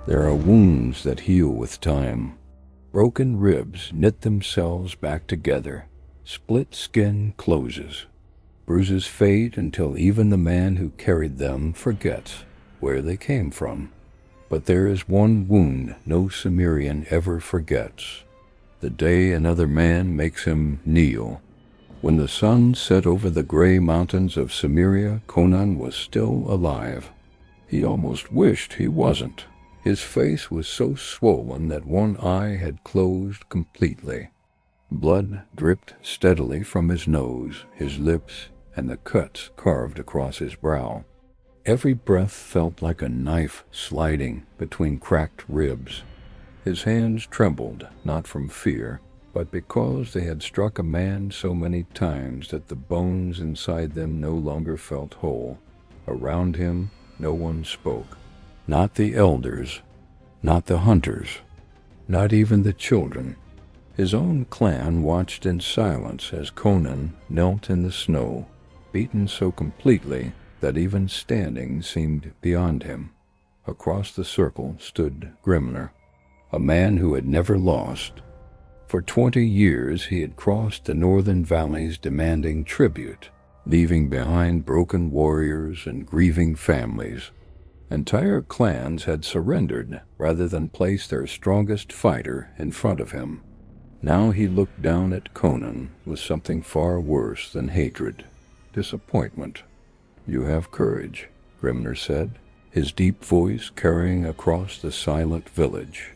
There are wounds that heal with time. Broken ribs knit themselves back together. Split skin closes. Bruises fade until even the man who carried them forgets where they came from. But there is one wound no Cimmerian ever forgets. The day another man makes him kneel. When the sun set over the gray mountains of Cimmeria, Conan was still alive. He almost wished he wasn't. His face was so swollen that one eye had closed completely. Blood dripped steadily from his nose, his lips, and the cuts carved across his brow. Every breath felt like a knife sliding between cracked ribs. His hands trembled, not from fear, but because they had struck a man so many times that the bones inside them no longer felt whole. Around him, no one spoke. Not the elders, not the hunters, not even the children. His own clan watched in silence as Conan knelt in the snow, beaten so completely that even standing seemed beyond him. Across the circle stood Grimner, a man who had never lost. For 20 years he had crossed the northern valleys demanding tribute, leaving behind broken warriors and grieving families. Entire clans had surrendered rather than place their strongest fighter in front of him. Now he looked down at Conan with something far worse than hatred, disappointment. "You have courage," Grimner said, his deep voice carrying across the silent village.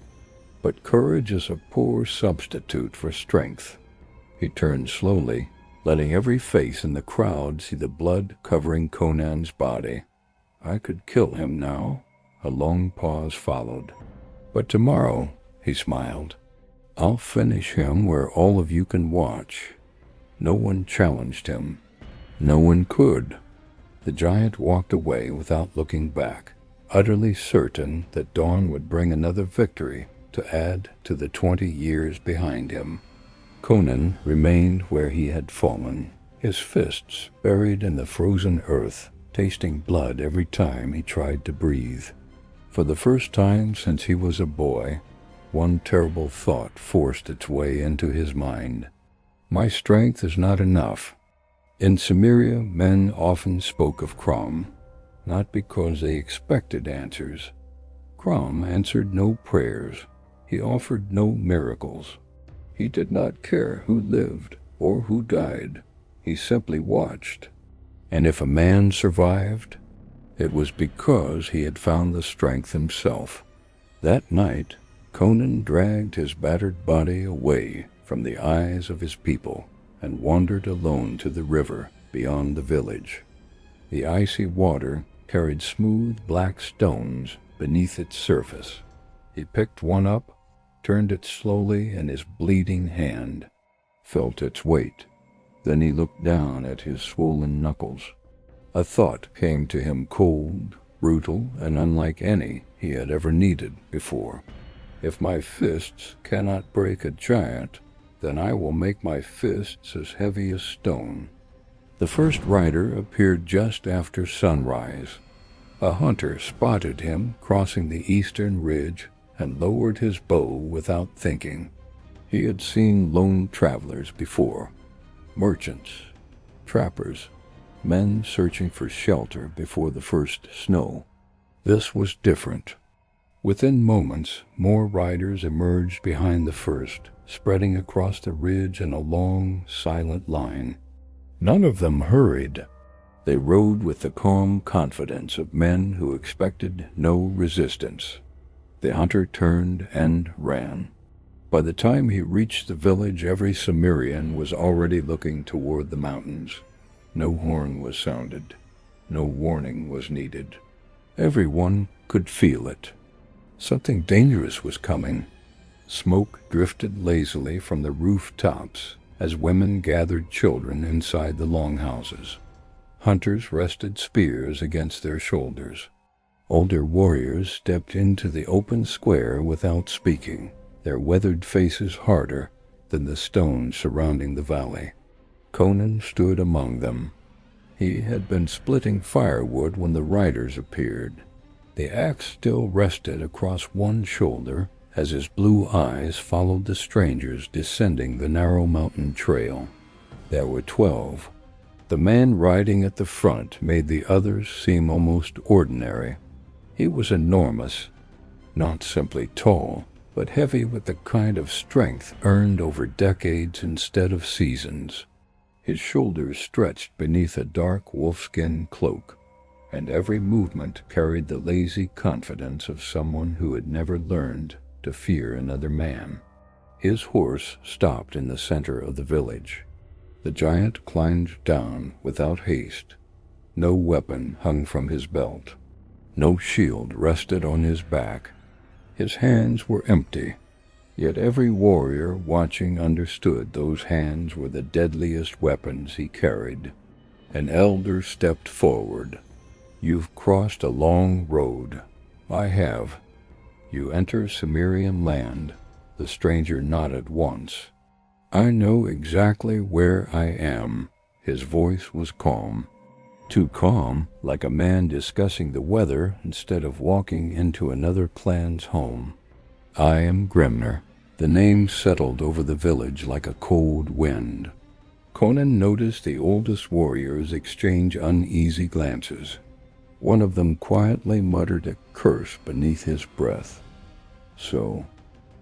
"But courage is a poor substitute for strength." He turned slowly, letting every face in the crowd see the blood covering Conan's body. "I could kill him now." A long pause followed. "But tomorrow," he smiled, "I'll finish him where all of you can watch." No one challenged him. No one could. The giant walked away without looking back, utterly certain that dawn would bring another victory to add to the 20 years behind him. Conan remained where he had fallen, his fists buried in the frozen earth, tasting blood every time he tried to breathe. For the first time since he was a boy, one terrible thought forced its way into his mind. "My strength is not enough." In Cimmeria, men often spoke of Crom, not because they expected answers. Crom answered no prayers. He offered no miracles. He did not care who lived or who died. He simply watched. And if a man survived, it was because he had found the strength himself. That night, Conan dragged his battered body away from the eyes of his people and wandered alone to the river beyond the village. The icy water carried smooth black stones beneath its surface. He picked one up, turned it slowly in his bleeding hand, felt its weight. Then he looked down at his swollen knuckles. A thought came to him, cold, brutal, and unlike any he had ever needed before. "If my fists cannot break a giant, then I will make my fists as heavy as stone." The first rider appeared just after sunrise. A hunter spotted him crossing the eastern ridge and lowered his bow without thinking. He had seen lone travelers before. Merchants, trappers, men searching for shelter before the first snow. This was different. Within moments, more riders emerged behind the first, spreading across the ridge in a long, silent line. None of them hurried. They rode with the calm confidence of men who expected no resistance. The hunter turned and ran. By the time he reached the village, every Cimmerian was already looking toward the mountains. No horn was sounded. No warning was needed. Everyone could feel it. Something dangerous was coming. Smoke drifted lazily from the rooftops as women gathered children inside the longhouses. Hunters rested spears against their shoulders. Older warriors stepped into the open square without speaking, their weathered faces harder than the stones surrounding the valley. Conan stood among them. He had been splitting firewood when the riders appeared. The axe still rested across one shoulder as his blue eyes followed the strangers descending the narrow mountain trail. There were 12. The man riding at the front made the others seem almost ordinary. He was enormous, not simply tall, but heavy with the kind of strength earned over decades instead of seasons. His shoulders stretched beneath a dark wolfskin cloak, and every movement carried the lazy confidence of someone who had never learned to fear another man. His horse stopped in the center of the village. The giant climbed down without haste. No weapon hung from his belt. No shield rested on his back. His hands were empty, yet every warrior watching understood those hands were the deadliest weapons he carried. An elder stepped forward. "You've crossed a long road." "I have." "You enter Cimmerian land." The stranger nodded once. "I know exactly where I am." His voice was calm. Too calm, like a man discussing the weather instead of walking into another clan's home. "I am Grimner." The name settled over the village like a cold wind. Conan noticed the oldest warriors exchange uneasy glances. One of them quietly muttered a curse beneath his breath. So,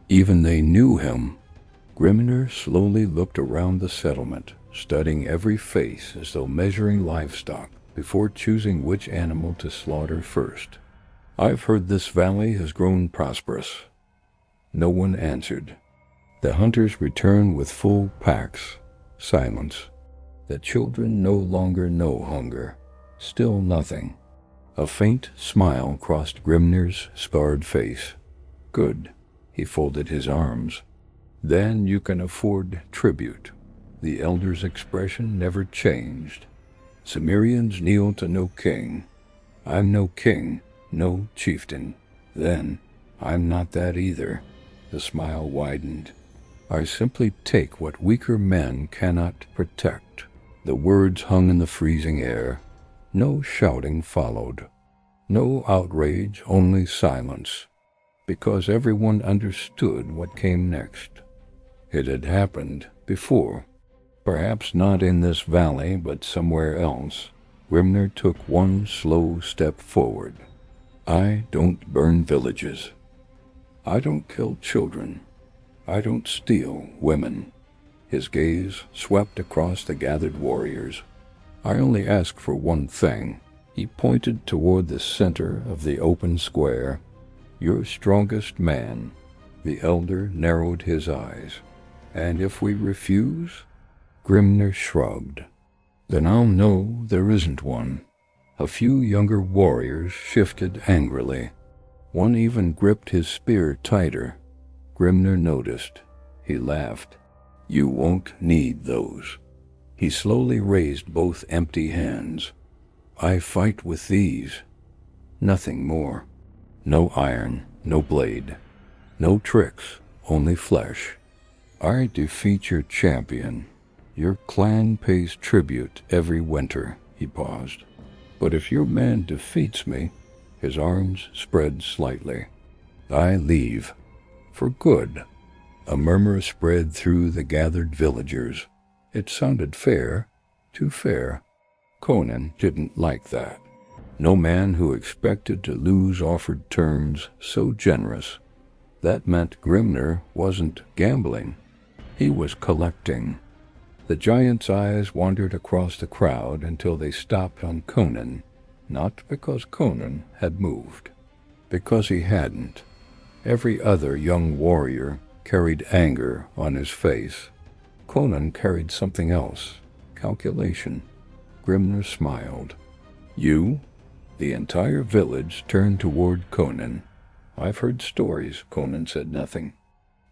even they knew him. Grimner slowly looked around the settlement, studying every face as though measuring livestock before choosing which animal to slaughter first. "I've heard this valley has grown prosperous." No one answered. The hunters returned with full packs. Silence. The children no longer know hunger. Still nothing. A faint smile crossed Grimner's scarred face. "Good." He folded his arms. "Then you can afford tribute." The elder's expression never changed. "Cimmerians kneel to no king. I'm no king, no chieftain. Then, I'm not that either." The smile widened. "I simply take what weaker men cannot protect." The words hung in the freezing air. No shouting followed. No outrage, only silence. Because everyone understood what came next. It had happened before. Perhaps not in this valley, but somewhere else. Grimner took one slow step forward. "I don't burn villages. I don't kill children. I don't steal women." His gaze swept across the gathered warriors. "I only ask for one thing." He pointed toward the center of the open square. "Your strongest man." The elder narrowed his eyes. "And if we refuse?" Grimner shrugged. "Then I'll know there isn't one." A few younger warriors shifted angrily. One even gripped his spear tighter. Grimner noticed. He laughed. "You won't need those." He slowly raised both empty hands. "I fight with these. Nothing more. No iron, no blade. No tricks, only flesh. I defeat your champion. Your clan pays tribute every winter." He paused. "But if your man defeats me," his arms spread slightly, "I leave. For good." A murmur spread through the gathered villagers. It sounded fair, too fair. Conan didn't like that. No man who expected to lose offered terms so generous. That meant Grimner wasn't gambling. He was collecting. The giant's eyes wandered across the crowd until they stopped on Conan, not because Conan had moved, because he hadn't. Every other young warrior carried anger on his face. Conan carried something else, calculation. Grimner smiled. "You?" The entire village turned toward Conan. "I've heard stories." Conan said nothing.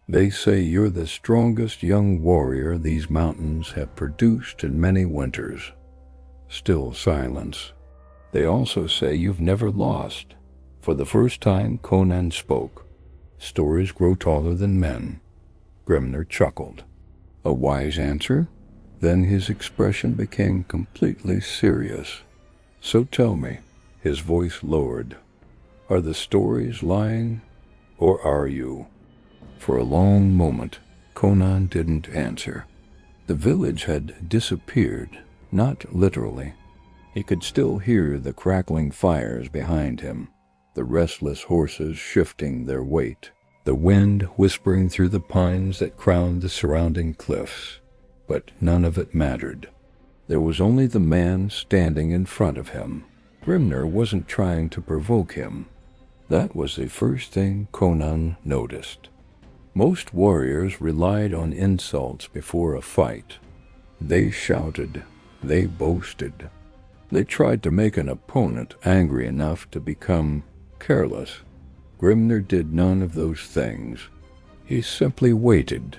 "They say you're the strongest young warrior these mountains have produced in many winters." Still silence. "They also say you've never lost." For the first time Conan spoke. "Stories grow taller than men." Grimner chuckled. "A wise answer?" Then his expression became completely serious. "So tell me," his voice lowered, Are the stories lying, or are you? For a long moment, Conan didn't answer. The village had disappeared, not literally. He could still hear the crackling fires behind him, the restless horses shifting their weight, the wind whispering through the pines that crowned the surrounding cliffs. But none of it mattered. There was only the man standing in front of him. Grimnir wasn't trying to provoke him. That was the first thing Conan noticed. Most warriors relied on insults before a fight. They shouted, they boasted. They tried to make an opponent angry enough to become careless. Grimnir did none of those things. He simply waited,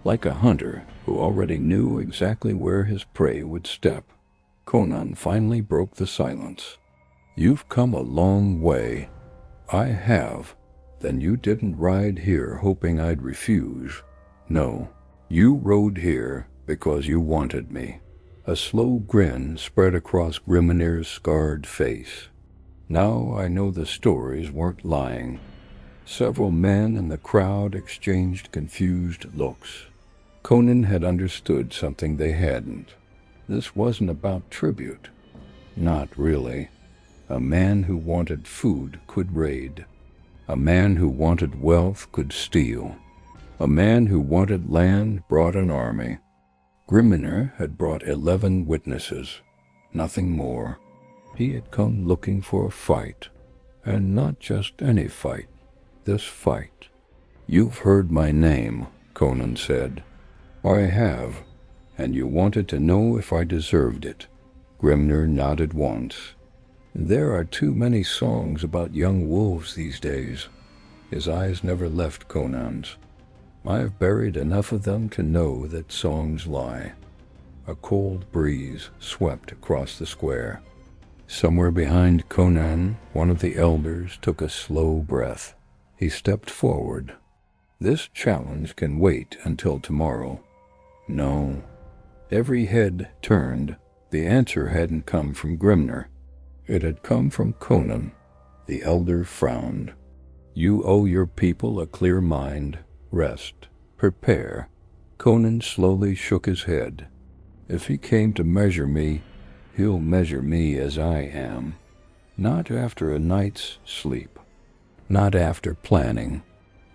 like a hunter who already knew exactly where his prey would step. Conan finally broke the silence. "You've come a long way." "I have." "Then you didn't ride here hoping I'd refuse." "No, you rode here because you wanted me." A slow grin spread across Grimnir's scarred face. "Now I know the stories weren't lying." Several men in the crowd exchanged confused looks. Conan had understood something they hadn't. This wasn't about tribute. Not really. A man who wanted food could raid. A man who wanted wealth could steal. A man who wanted land brought an army. Grimnir had brought 11 witnesses, nothing more. He had come looking for a fight, and not just any fight, this fight. "You've heard my name," Conan said. "I have, and you wanted to know if I deserved it." Grimnir nodded once. "There are too many songs about young wolves these days." His eyes never left Conan's. "I've buried enough of them to know that songs lie." A cold breeze swept across the square. Somewhere behind Conan, one of the elders took a slow breath. He stepped forward. "This challenge can wait until tomorrow." "No." Every head turned. The answer hadn't come from Grimnir. It had come from Conan. The elder frowned. "You owe your people a clear mind. Rest. Prepare." Conan slowly shook his head. "If he came to measure me, he'll measure me as I am. Not after a night's sleep. Not after planning.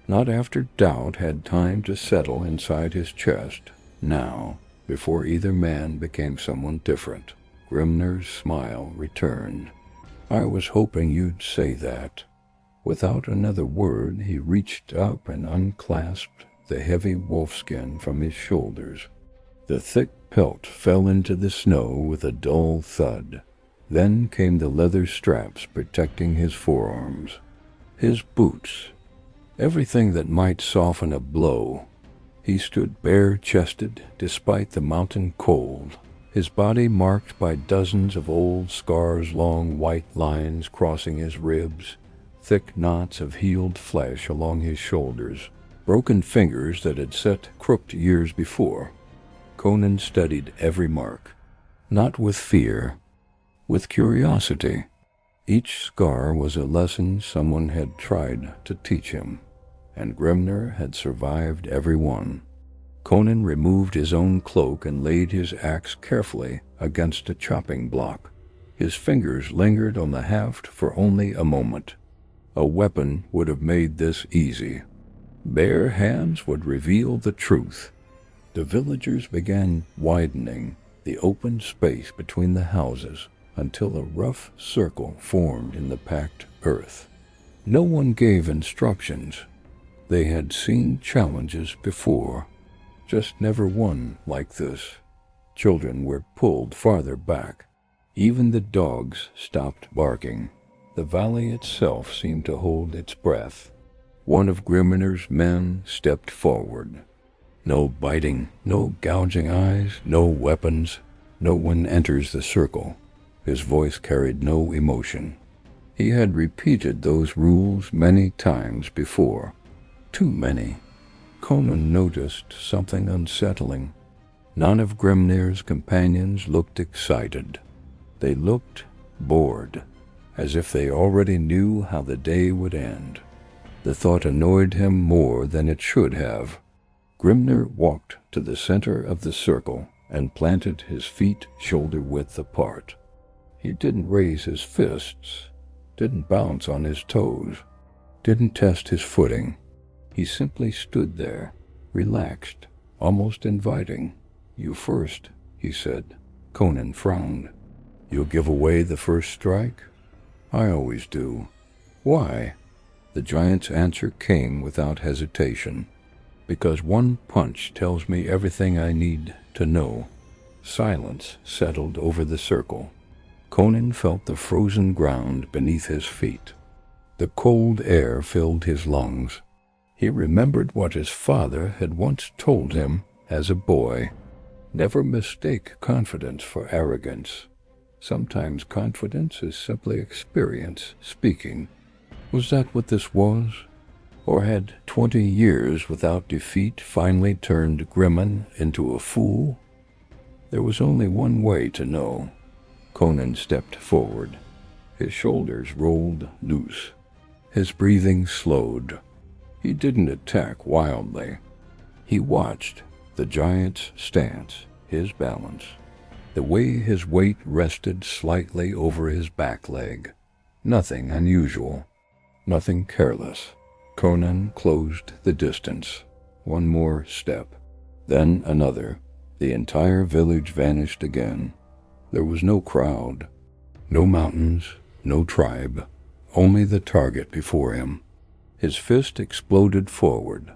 Not after doubt had time to settle inside his chest. Now, before either man became someone different." Grimnir's smile returned. "I was hoping you'd say that." Without another word, he reached up and unclasped the heavy wolfskin from his shoulders. The thick pelt fell into the snow with a dull thud. Then came the leather straps protecting his forearms. His boots. Everything that might soften a blow. He stood bare-chested despite the mountain cold, his body marked by dozens of old scars, long white lines crossing his ribs, thick knots of healed flesh along his shoulders, broken fingers that had set crooked years before. Conan studied every mark, not with fear, with curiosity. Each scar was a lesson someone had tried to teach him, and Grimnir had survived every one. Conan removed his own cloak and laid his axe carefully against a chopping block. His fingers lingered on the haft for only a moment. A weapon would have made this easy. Bare hands would reveal the truth. The villagers began widening the open space between the houses until a rough circle formed in the packed earth. No one gave instructions. They had seen challenges before, just never one like this. Children were pulled farther back. Even the dogs stopped barking. The valley itself seemed to hold its breath. One of Grimnir's men stepped forward. No biting, no gouging eyes, no weapons. No one enters the circle. His voice carried no emotion. He had repeated those rules many times before. Too many. Conan noticed something unsettling. None of Grimnir's companions looked excited. They looked bored. as if they already knew how the day would end. The thought annoyed him more than it should have. Grimnir walked to the center of the circle and planted his feet shoulder-width apart. He didn't raise his fists, didn't bounce on his toes, didn't test his footing. He simply stood there, relaxed, almost inviting. "You first," he said. Conan frowned. "You'll give away the first strike?" "I always do." "Why?" The giant's answer came without hesitation. "Because one punch tells me everything I need to know." Silence settled over the circle. Conan felt the frozen ground beneath his feet. The cold air filled his lungs. He remembered what his father had once told him as a boy. Never mistake confidence for arrogance. Sometimes confidence is simply experience speaking. Was that what this was? Or had 20 years without defeat finally turned Grimman into a fool? There was only one way to know. Conan stepped forward. His shoulders rolled loose. His breathing slowed. He didn't attack wildly. He watched the giant's stance, his balance, the way his weight rested slightly over his back leg. Nothing unusual, nothing careless. Conan closed the distance. One more step, then another. The entire village vanished again. There was no crowd, no mountains, no tribe, only the target before him. His fist exploded forward.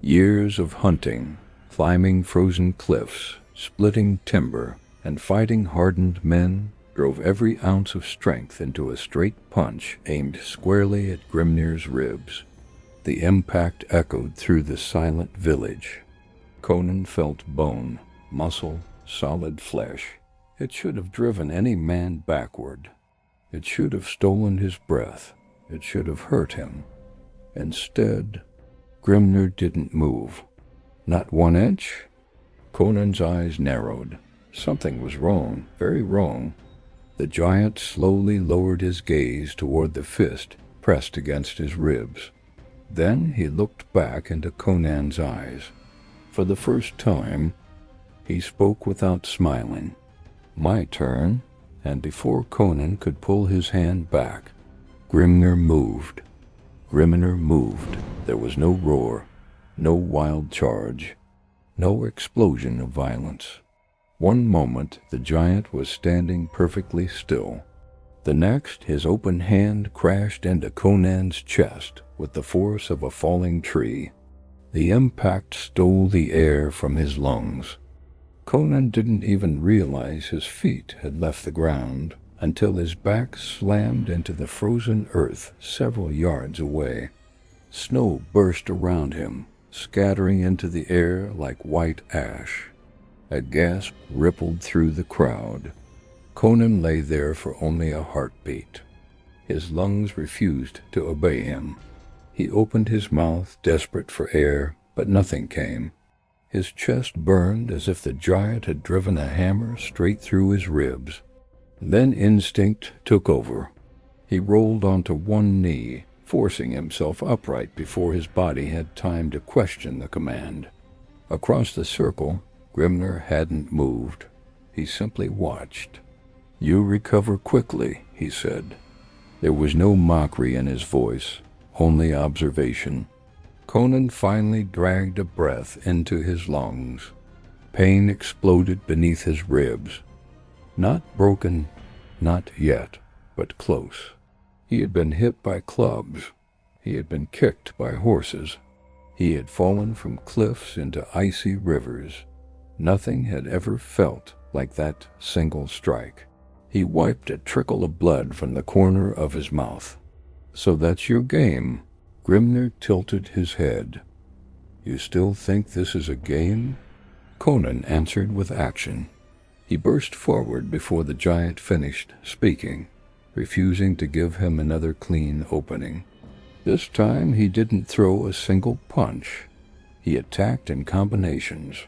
Years of hunting, climbing frozen cliffs, splitting timber, and fighting hardened men drove every ounce of strength into a straight punch aimed squarely at Grimnir's ribs. The impact echoed through the silent village. Conan felt bone, muscle, solid flesh. It should have driven any man backward. It should have stolen his breath. It should have hurt him. Instead, Grimnir didn't move. Not 1 inch? Conan's eyes narrowed. Something was wrong, very wrong. The giant slowly lowered his gaze toward the fist pressed against his ribs. Then he looked back into Conan's eyes. For the first time, he spoke without smiling. "My turn," and before Conan could pull his hand back, Grimnir moved. Grimnir moved. There was no roar, no wild charge, no explosion of violence. One moment the giant was standing perfectly still. The next, his open hand crashed into Conan's chest with the force of a falling tree. The impact stole the air from his lungs. Conan didn't even realize his feet had left the ground until his back slammed into the frozen earth several yards away. Snow burst around him, scattering into the air like white ash. A gasp rippled through the crowd. Conan lay there for only a heartbeat. His lungs refused to obey him. He opened his mouth, desperate for air, but nothing came. His chest burned as if the giant had driven a hammer straight through his ribs. Then instinct took over. He rolled onto one knee, forcing himself upright before his body had time to question the command. Across the circle, Grimnir hadn't moved. He simply watched. "You recover quickly," he said. There was no mockery in his voice, only observation. Conan finally dragged a breath into his lungs. Pain exploded beneath his ribs. Not broken, not yet, but close. He had been hit by clubs. He had been kicked by horses. He had fallen from cliffs into icy rivers. Nothing had ever felt like that single strike. He wiped a trickle of blood from the corner of his mouth. "So that's your game?" Grimnir tilted his head. "You still think this is a game?" Conan answered with action. He burst forward before the giant finished speaking, refusing to give him another clean opening. This time he didn't throw a single punch. He attacked in combinations.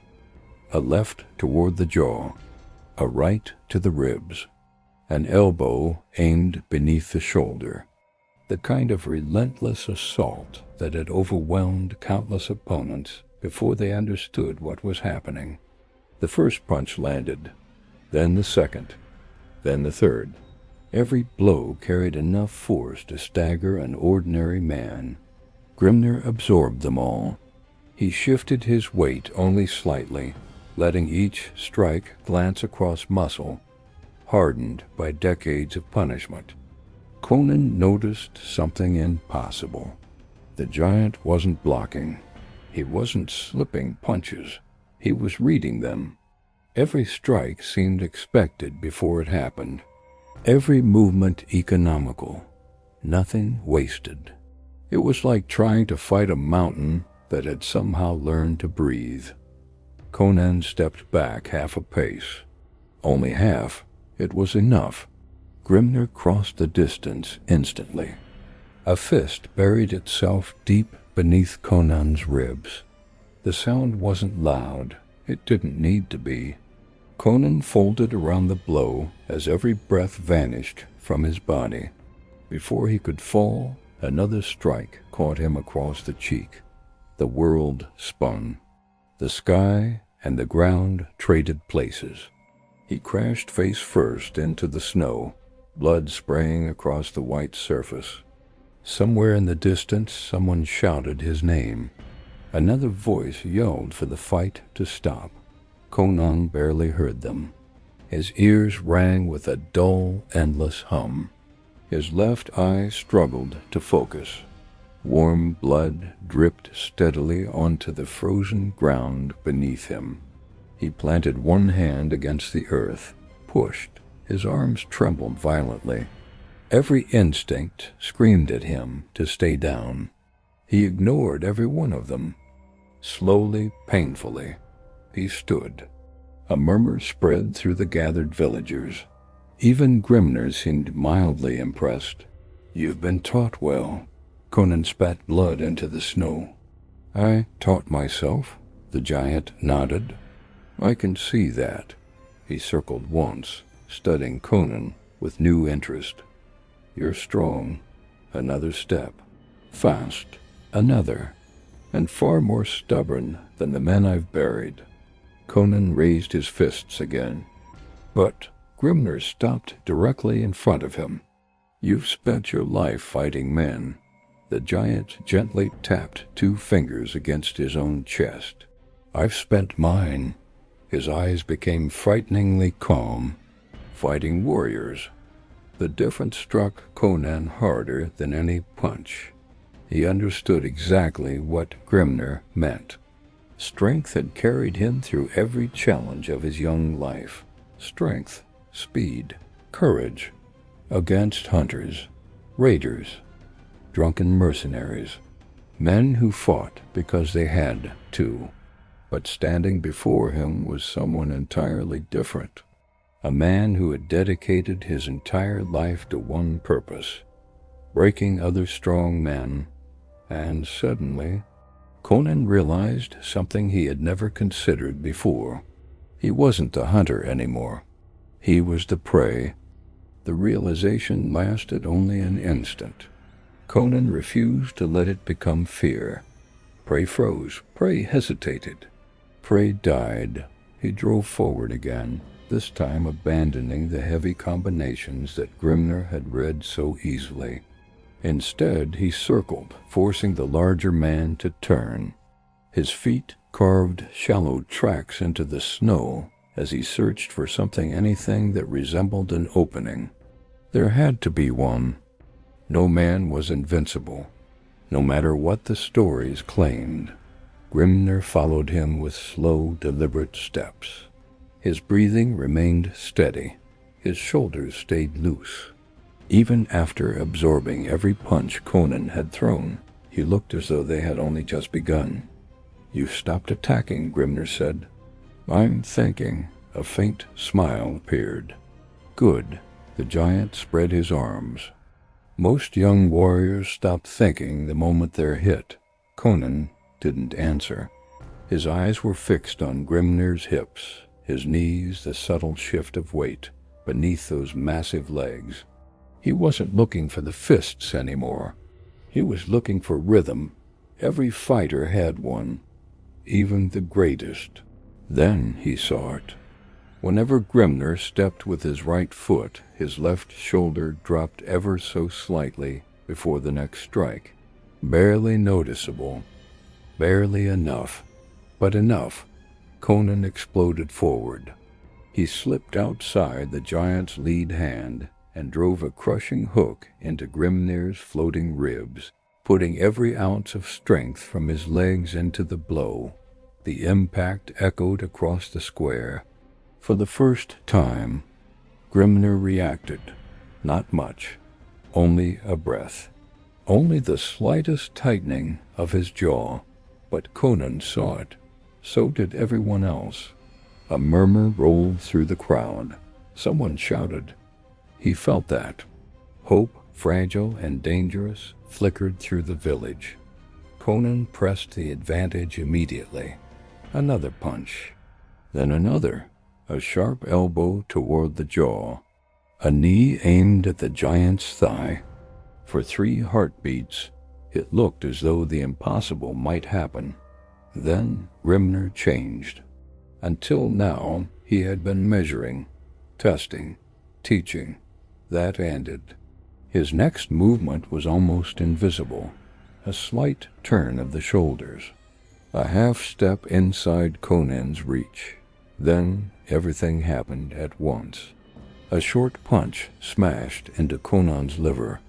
A left toward the jaw, a right to the ribs. an elbow aimed beneath the shoulder, the kind of relentless assault that had overwhelmed countless opponents before they understood what was happening. The first punch landed, then the second, then the third. Every blow carried enough force to stagger an ordinary man. Grimnir absorbed them all. He shifted his weight only slightly, letting each strike glance across muscle, hardened by decades of punishment. Conan noticed something impossible. The giant wasn't blocking. He wasn't slipping punches. He was reading them. Every strike seemed expected before it happened. Every movement economical. Nothing wasted. It was like trying to fight a mountain that had somehow learned to breathe. Conan stepped back half a pace. Only half. It was enough. Grimnir crossed the distance instantly. A fist buried itself deep beneath Conan's ribs. The sound wasn't loud. It didn't need to be. Conan folded around the blow as every breath vanished from his body. Before he could fall, another strike caught him across the cheek. The world spun. The sky and the ground traded places. He crashed face first into the snow, blood spraying across the white surface. Somewhere in the distance, someone shouted his name. Another voice yelled for the fight to stop. Conan barely heard them. His ears rang with a dull, endless hum. His left eye struggled to focus. Warm blood dripped steadily onto the frozen ground beneath him. He planted one hand against the earth, pushed. His arms trembled violently. Every instinct screamed at him to stay down. He ignored every one of them. Slowly, painfully, he stood. A murmur spread through the gathered villagers. Even Grimnir seemed mildly impressed. "You've been taught well." Conan spat blood into the snow. "I taught myself," the giant nodded. "I can see that." He circled once, studying Conan with new interest. "You're strong." Another step. Fast. Another. And far more stubborn than the men I've buried. Conan raised his fists again. But Grimnir stopped directly in front of him. "You've spent your life fighting men." The giant gently tapped 2 fingers against his own chest. "I've spent mine." His eyes became frighteningly calm. "Fighting warriors." The difference struck Conan harder than any punch. He understood exactly what Grimnir meant. Strength had carried him through every challenge of his young life. Strength, speed, courage. Against hunters, raiders, drunken mercenaries. Men who fought because they had to. But standing before him was someone entirely different. A man who had dedicated his entire life to one purpose, breaking other strong men. And suddenly, Conan realized something he had never considered before. He wasn't the hunter anymore. He was the prey. The realization lasted only an instant. Conan refused to let it become fear. Prey froze. Prey hesitated. Prey died. He drove forward again, this time abandoning the heavy combinations that Grimnir had read so easily. Instead, he circled, forcing the larger man to turn. His feet carved shallow tracks into the snow as he searched for anything that resembled an opening. There had to be one. No man was invincible, no matter what the stories claimed. Grimnir followed him with slow, deliberate steps. His breathing remained steady. His shoulders stayed loose. Even after absorbing every punch Conan had thrown, he looked as though they had only just begun. "You've stopped attacking," Grimnir said. "I'm thinking." A faint smile appeared. "Good." The giant spread his arms. Most young warriors stop thinking the moment they're hit. Conan didn't answer. His eyes were fixed on Grimnir's hips, his knees the subtle shift of weight, beneath those massive legs. He wasn't looking for the fists anymore. He was looking for rhythm. Every fighter had one, even the greatest. Then he saw it. Whenever Grimner stepped with his right foot, his left shoulder dropped ever so slightly before the next strike. Barely noticeable. Barely enough. But enough. Conan exploded forward. He slipped outside the giant's lead hand and drove a crushing hook into Grimnir's floating ribs, putting every ounce of strength from his legs into the blow. The impact echoed across the square. For the first time, Grimnir reacted. Not much. Only a breath. Only the slightest tightening of his jaw. But Conan saw it. So did everyone else. A murmur rolled through the crowd. Someone shouted. He felt that. Hope, fragile and dangerous, flickered through the village. Conan pressed the advantage immediately. Another punch. Then another. A sharp elbow toward the jaw. A knee aimed at the giant's thigh. For 3 heartbeats, it looked as though the impossible might happen. Then Grimnir changed. Until now, he had been measuring, testing, teaching. That ended. His next movement was almost invisible. A slight turn of the shoulders. A half step inside Conan's reach. Then everything happened at once. A short punch smashed into Conan's liver.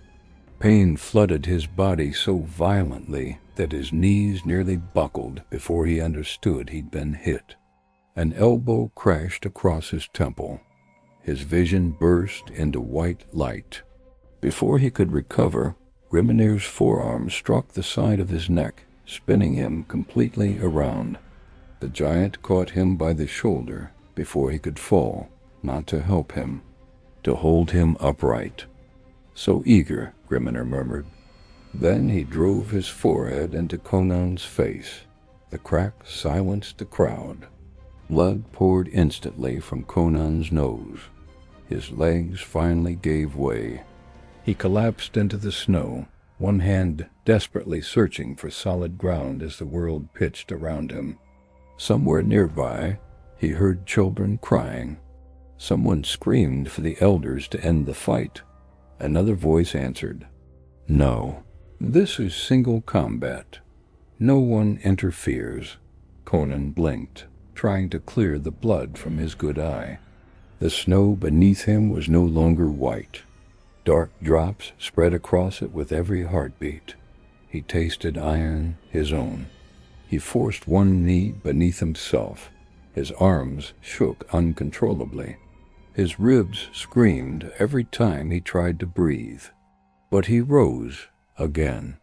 Pain flooded his body so violently that his knees nearly buckled before he understood he'd been hit. An elbow crashed across his temple. His vision burst into white light. Before he could recover, Grimnir's forearm struck the side of his neck, spinning him completely around. The giant caught him by the shoulder before he could fall, not to help him, to hold him upright. So eager, Grimnir murmured. Then he drove his forehead into Conan's face. The crack silenced the crowd. Blood poured instantly from Conan's nose. His legs finally gave way. He collapsed into the snow, one hand desperately searching for solid ground as the world pitched around him. Somewhere nearby, he heard children crying. Someone screamed for the elders to end the fight. Another voice answered, "No, this is single combat. No one interferes." Conan blinked, trying to clear the blood from his good eye. The snow beneath him was no longer white. Dark drops spread across it with every heartbeat. He tasted iron, his own. He forced one knee beneath himself. His arms shook uncontrollably. His ribs screamed every time he tried to breathe. But he rose again.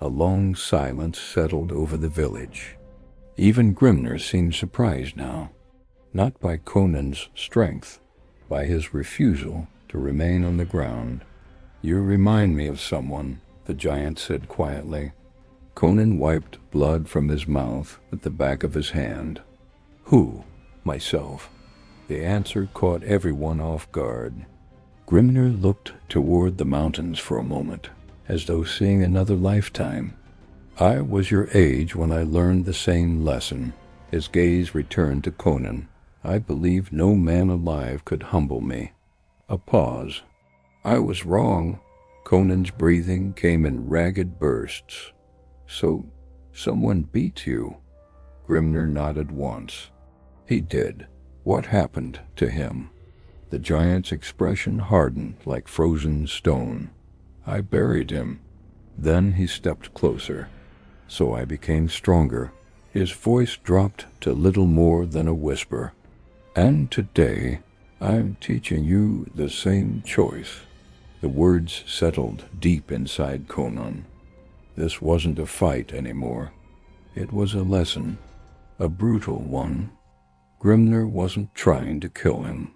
A long silence settled over the village. Even Grimnir seemed surprised now, not by Conan's strength, by his refusal to remain on the ground. "You remind me of someone," the giant said quietly. Conan wiped blood from his mouth with the back of his hand. "Who?" "Myself." The answer caught everyone off guard. Grimnir looked toward the mountains for a moment, as though seeing another lifetime. "I was your age when I learned the same lesson." His gaze returned to Conan. "I believe no man alive could humble me." A pause. "I was wrong." Conan's breathing came in ragged bursts. "So, someone beat you?" Grimnir nodded once. "He did. What happened to him?" The giant's expression hardened like frozen stone. "I buried him." Then he stepped closer. "So I became stronger." His voice dropped to little more than a whisper. "And today, I'm teaching you the same choice." The words settled deep inside Conan. This wasn't a fight anymore. It was a lesson, a brutal one. Grimnir wasn't trying to kill him.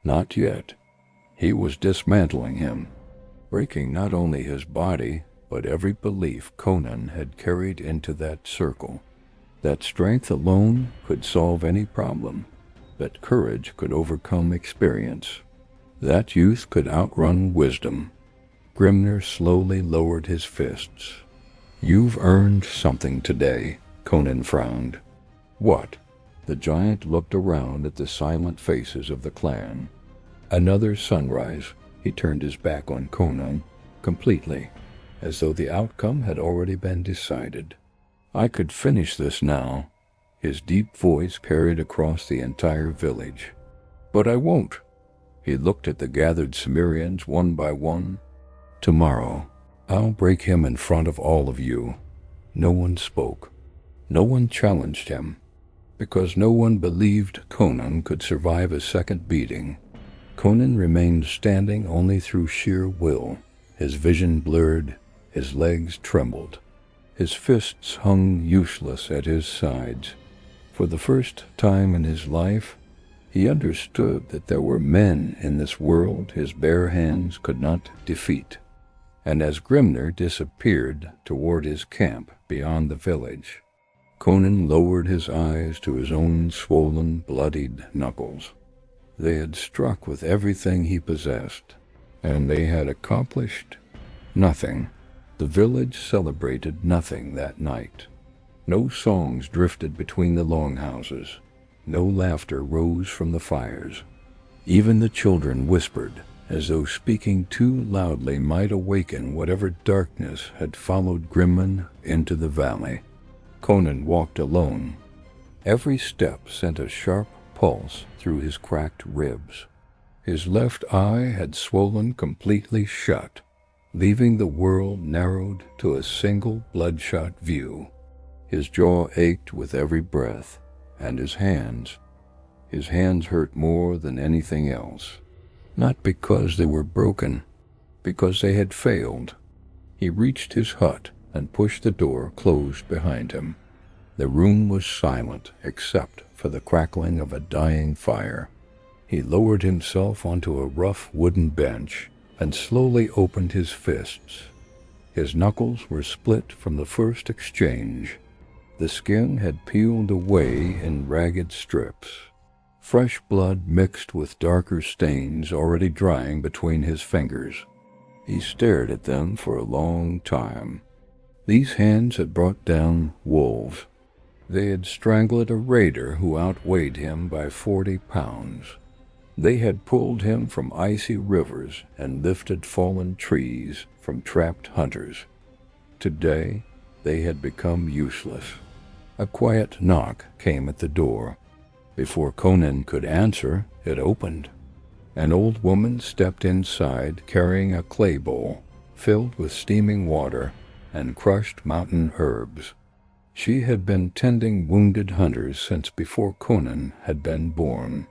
Not yet. He was dismantling him, breaking not only his body, but every belief Conan had carried into that circle. That strength alone could solve any problem, that courage could overcome experience. That youth could outrun wisdom. Grimner slowly lowered his fists. You've earned something today, Conan frowned. What? The giant looked around at the silent faces of the clan. Another sunrise. He turned his back on Conan, completely, as though the outcome had already been decided. I could finish this now. His deep voice carried across the entire village. But I won't. He looked at the gathered Cimmerians one by one. Tomorrow, I'll break him in front of all of you. No one spoke. No one challenged him, because no one believed Conan could survive a second beating. Conan remained standing only through sheer will. His vision blurred, his legs trembled. His fists hung useless at his sides. For the first time in his life, he understood that there were men in this world his bare hands could not defeat. And as Grimner disappeared toward his camp beyond the village, Conan lowered his eyes to his own swollen, bloodied knuckles. They had struck with everything he possessed, and they had accomplished nothing. The village celebrated nothing that night. No songs drifted between the longhouses. No laughter rose from the fires. Even the children whispered, as though speaking too loudly might awaken whatever darkness had followed Grimman into the valley. Conan walked alone. Every step sent a sharp pulse through his cracked ribs. His left eye had swollen completely shut, leaving the world narrowed to a single bloodshot view. His jaw ached with every breath, and his hands hurt more than anything else. Not because they were broken, because they had failed. He reached his hut and pushed the door closed behind him. The room was silent except for the crackling of a dying fire. He lowered himself onto a rough wooden bench and slowly opened his fists. His knuckles were split from the first exchange. The skin had peeled away in ragged strips. Fresh blood mixed with darker stains already drying between his fingers. He stared at them for a long time. These hands had brought down wolves. They had strangled a raider who outweighed him by 40 pounds. They had pulled him from icy rivers and lifted fallen trees from trapped hunters. Today, they had become useless. A quiet knock came at the door. Before Conan could answer, it opened. An old woman stepped inside carrying a clay bowl filled with steaming water and crushed mountain herbs. She had been tending wounded hunters since before Conan had been born.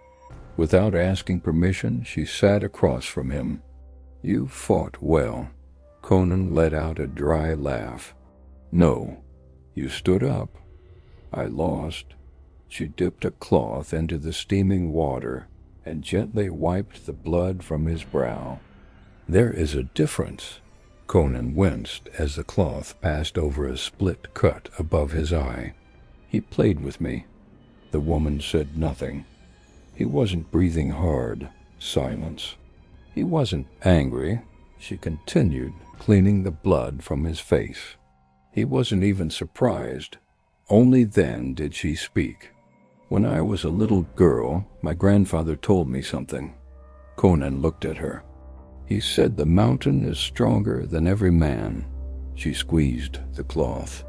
Without asking permission, she sat across from him. "You fought well." Conan let out a dry laugh. "No, you stood up. I lost." She dipped a cloth into the steaming water and gently wiped the blood from his brow. "There is a difference." Conan winced as the cloth passed over a split cut above his eye. "He played with me." The woman said nothing. He wasn't breathing hard. Silence. He wasn't angry. She continued, cleaning the blood from his face. He wasn't even surprised. Only then did she speak. "When I was a little girl, my grandfather told me something." Conan looked at her. "He said the mountain is stronger than every man." She squeezed the cloth.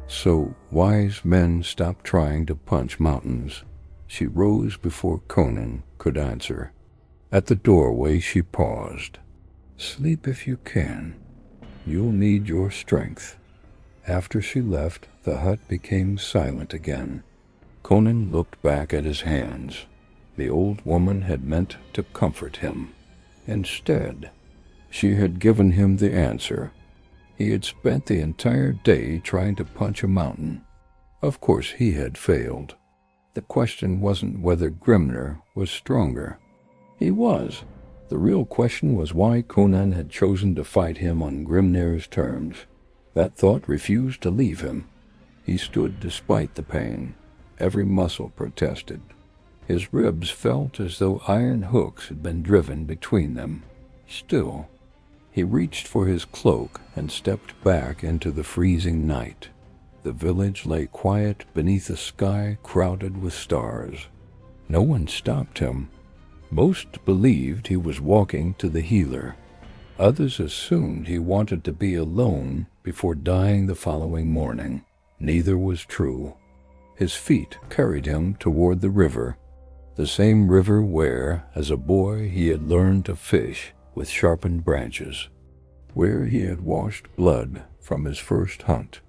"So wise men stop trying to punch mountains." She rose before Conan could answer. At the doorway she paused. "Sleep if you can. You'll need your strength." After she left, the hut became silent again. Conan looked back at his hands. The old woman had meant to comfort him. Instead, she had given him the answer. He had spent the entire day trying to punch a mountain. Of course he had failed. The question wasn't whether Grimner was stronger. He was. The real question was why Conan had chosen to fight him on Grimnir's terms. That thought refused to leave him. He stood despite the pain. Every muscle protested. His ribs felt as though iron hooks had been driven between them. Still, he reached for his cloak and stepped back into the freezing night. The village lay quiet beneath a sky crowded with stars. No one stopped him. Most believed he was walking to the healer. Others assumed he wanted to be alone before dying the following morning. Neither was true. His feet carried him toward the river, the same river where, as a boy, he had learned to fish with sharpened branches, where he had washed blood from his first hunt,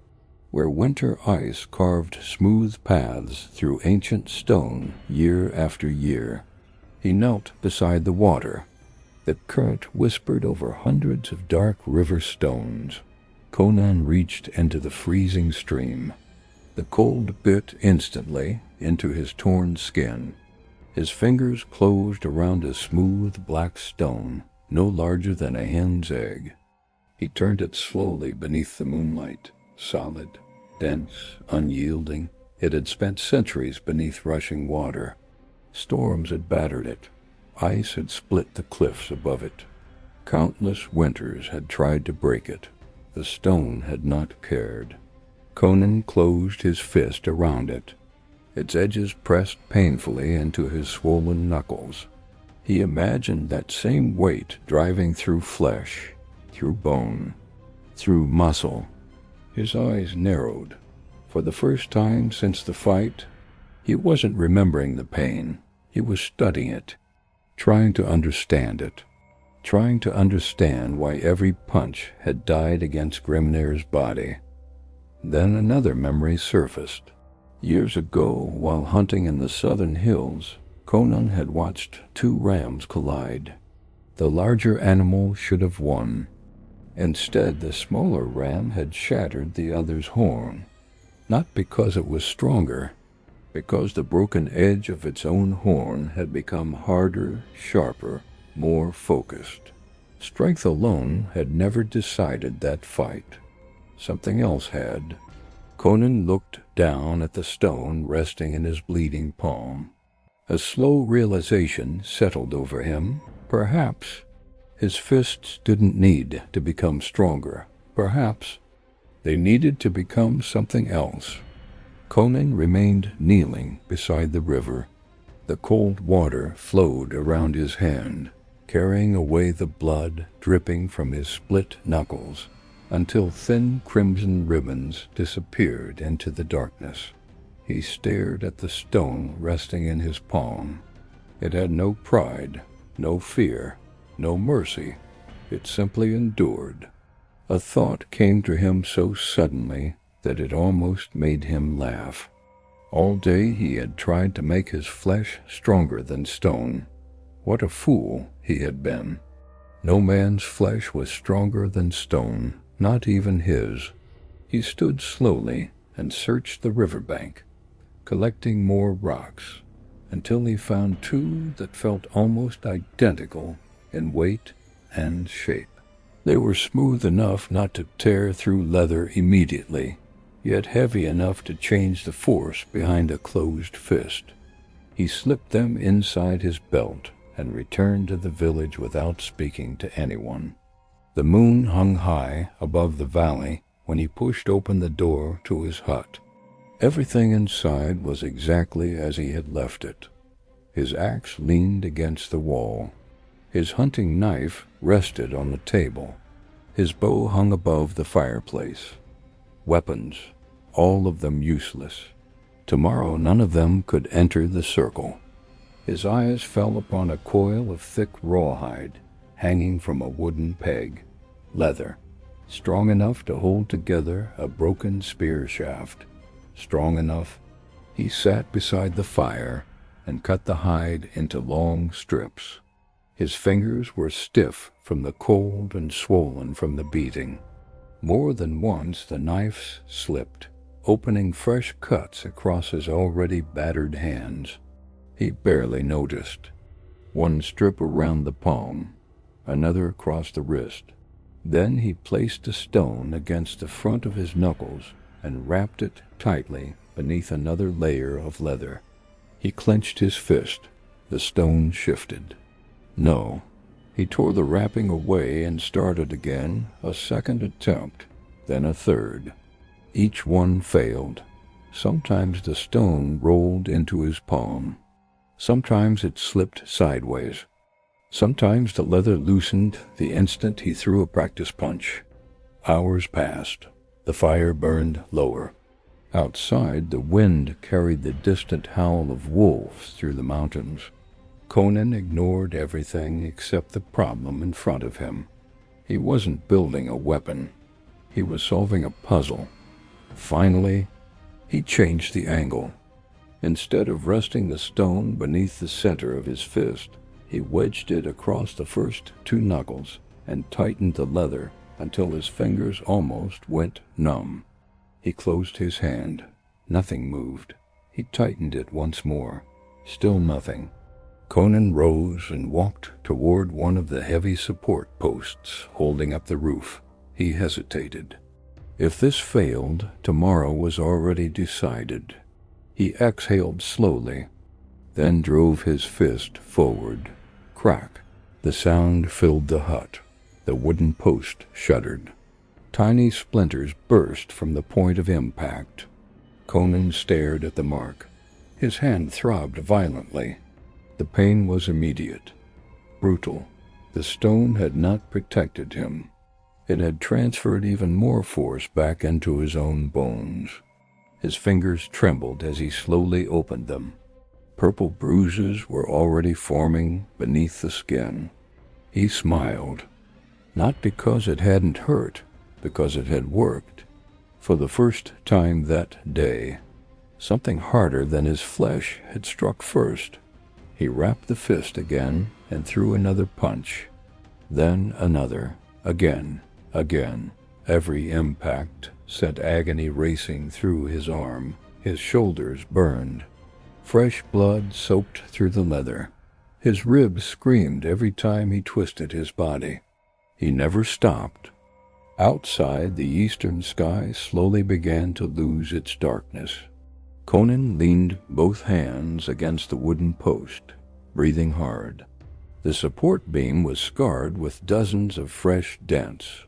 where winter ice carved smooth paths through ancient stone year after year. He knelt beside the water. The current whispered over hundreds of dark river stones. Conan reached into the freezing stream. The cold bit instantly into his torn skin. His fingers closed around a smooth black stone, no larger than a hen's egg. He turned it slowly beneath the moonlight, solid, dense, unyielding. It had spent centuries beneath rushing water. Storms had battered it. Ice had split the cliffs above it. Countless winters had tried to break it. The stone had not cared. Conan closed his fist around it. Its edges pressed painfully into his swollen knuckles. He imagined that same weight driving through flesh, through bone, through muscle. His eyes narrowed. For the first time since the fight, he wasn't remembering the pain. He was studying it, trying to understand it, trying to understand why every punch had died against Grimnir's body. Then another memory surfaced. Years ago, while hunting in the southern hills, Conan had watched two rams collide. The larger animal should have won. Instead, the smaller ram had shattered the other's horn, not because it was stronger, because the broken edge of its own horn had become harder, sharper, more focused. Strength alone had never decided that fight. Something else had. Conan looked down at the stone resting in his bleeding palm. A slow realization settled over him. Perhaps his fists didn't need to become stronger. Perhaps they needed to become something else. Conan remained kneeling beside the river. The cold water flowed around his hand, carrying away the blood dripping from his split knuckles, until thin crimson ribbons disappeared into the darkness. He stared at the stone resting in his palm. It had no pride, no fear, no mercy. It simply endured. A thought came to him so suddenly that it almost made him laugh. All day he had tried to make his flesh stronger than stone. What a fool he had been. No man's flesh was stronger than stone, not even his. He stood slowly and searched the riverbank, collecting more rocks, until he found two that felt almost identical in weight and shape. They were smooth enough not to tear through leather immediately, yet heavy enough to change the force behind a closed fist. He slipped them inside his belt and returned to the village without speaking to anyone. The moon hung high above the valley when he pushed open the door to his hut. Everything inside was exactly as he had left it. His axe leaned against the wall. His hunting knife rested on the table. His bow hung above the fireplace. Weapons, all of them useless. Tomorrow none of them could enter the circle. His eyes fell upon a coil of thick rawhide hanging from a wooden peg. Leather, strong enough to hold together a broken spear shaft. Strong enough. He sat beside the fire and cut the hide into long strips. His fingers were stiff from the cold and swollen from the beating. More than once the knife slipped, opening fresh cuts across his already battered hands. He barely noticed. One strip around the palm, another across the wrist. Then he placed a stone against the front of his knuckles and wrapped it tightly beneath another layer of leather. He clenched his fist. The stone shifted. No. He tore the wrapping away and started again, a second attempt, then a third. Each one failed. Sometimes the stone rolled into his palm. Sometimes it slipped sideways. Sometimes the leather loosened the instant he threw a practice punch. Hours passed. The fire burned lower. Outside, the wind carried the distant howl of wolves through the mountains. Conan ignored everything except the problem in front of him. He wasn't building a weapon. He was solving a puzzle. Finally, he changed the angle. Instead of resting the stone beneath the center of his fist, he wedged it across the first two knuckles and tightened the leather until his fingers almost went numb. He closed his hand. Nothing moved. He tightened it once more. Still nothing. Conan rose and walked toward one of the heavy support posts holding up the roof. He hesitated. If this failed, tomorrow was already decided. He exhaled slowly, then drove his fist forward. Crack. The sound filled the hut. The wooden post shuddered. Tiny splinters burst from the point of impact. Conan stared at the mark. His hand throbbed violently. The pain was immediate, brutal. The stone had not protected him. It had transferred even more force back into his own bones. His fingers trembled as he slowly opened them. Purple bruises were already forming beneath the skin. He smiled, not because it hadn't hurt, because it had worked. For the first time that day, something harder than his flesh had struck first. He wrapped the fist again and threw another punch. Then another, again. Every impact sent agony racing through his arm. His shoulders burned. Fresh blood soaked through the leather. His ribs screamed every time he twisted his body. He never stopped. Outside, the eastern sky slowly began to lose its darkness. Conan leaned both hands against the wooden post, breathing hard. The support beam was scarred with dozens of fresh dents.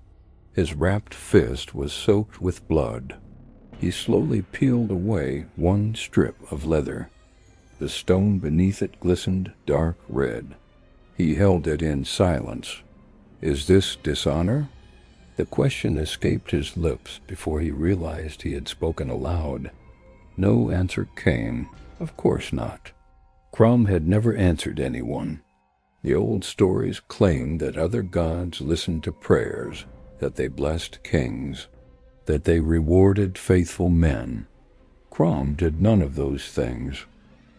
His wrapped fist was soaked with blood. He slowly peeled away one strip of leather. The stone beneath it glistened dark red. He held it in silence. Is this dishonor? The question escaped his lips before he realized he had spoken aloud. No answer came. Of course not. Crom had never answered anyone. The old stories claimed that other gods listened to prayers, that they blessed kings, that they rewarded faithful men. Crom did none of those things.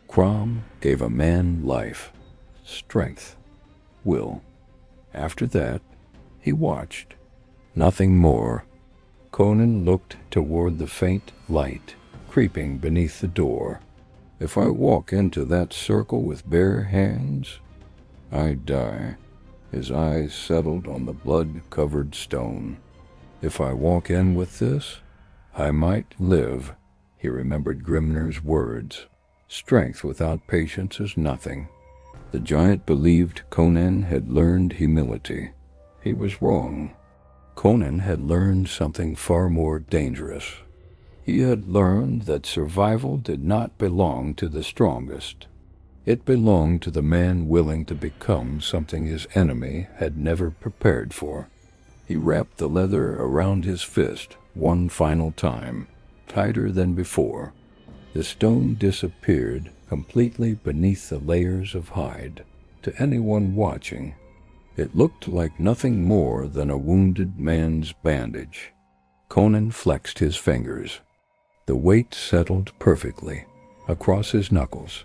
Crom gave a man life, strength, will. After that, he watched. Nothing more. Conan looked toward the faint light creeping beneath the door. If I walk into that circle with bare hands, I die. His eyes settled on the blood-covered stone. If I walk in with this, I might live. He remembered Grimner's words. Strength without patience is nothing. The giant believed Conan had learned humility. He was wrong. Conan had learned something far more dangerous. He had learned that survival did not belong to the strongest. It belonged to the man willing to become something his enemy had never prepared for. He wrapped the leather around his fist one final time, tighter than before. The stone disappeared completely beneath the layers of hide. To anyone watching, it looked like nothing more than a wounded man's bandage. Conan flexed his fingers. The weight settled perfectly across his knuckles.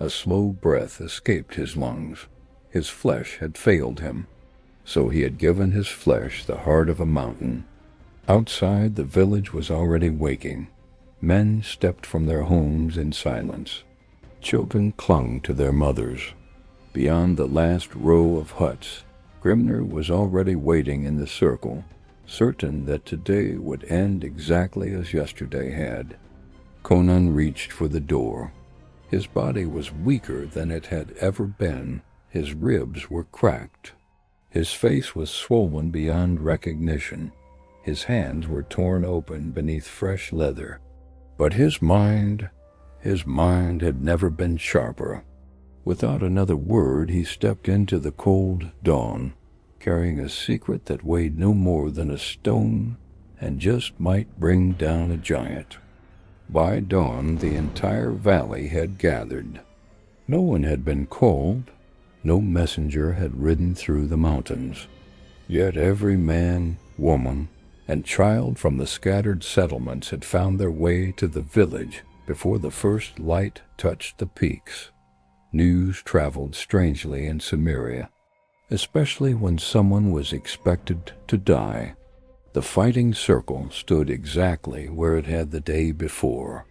A slow breath escaped his lungs. His flesh had failed him, so he had given his flesh the heart of a mountain. Outside, the village was already waking. Men stepped from their homes in silence. Children clung to their mothers. Beyond the last row of huts, Grimner was already waiting in the circle, certain that today would end exactly as yesterday had. Conan reached for the door. His body was weaker than it had ever been. His ribs were cracked. His face was swollen beyond recognition. His hands were torn open beneath fresh leather. But his mind had never been sharper. Without another word, he stepped into the cold dawn, carrying a secret that weighed no more than a stone and just might bring down a giant. By dawn, the entire valley had gathered. No one had been called. No messenger had ridden through the mountains. Yet every man, woman, and child from the scattered settlements had found their way to the village before the first light touched the peaks. News traveled strangely in Cimmeria, especially when someone was expected to die. The fighting circle stood exactly where it had the day before.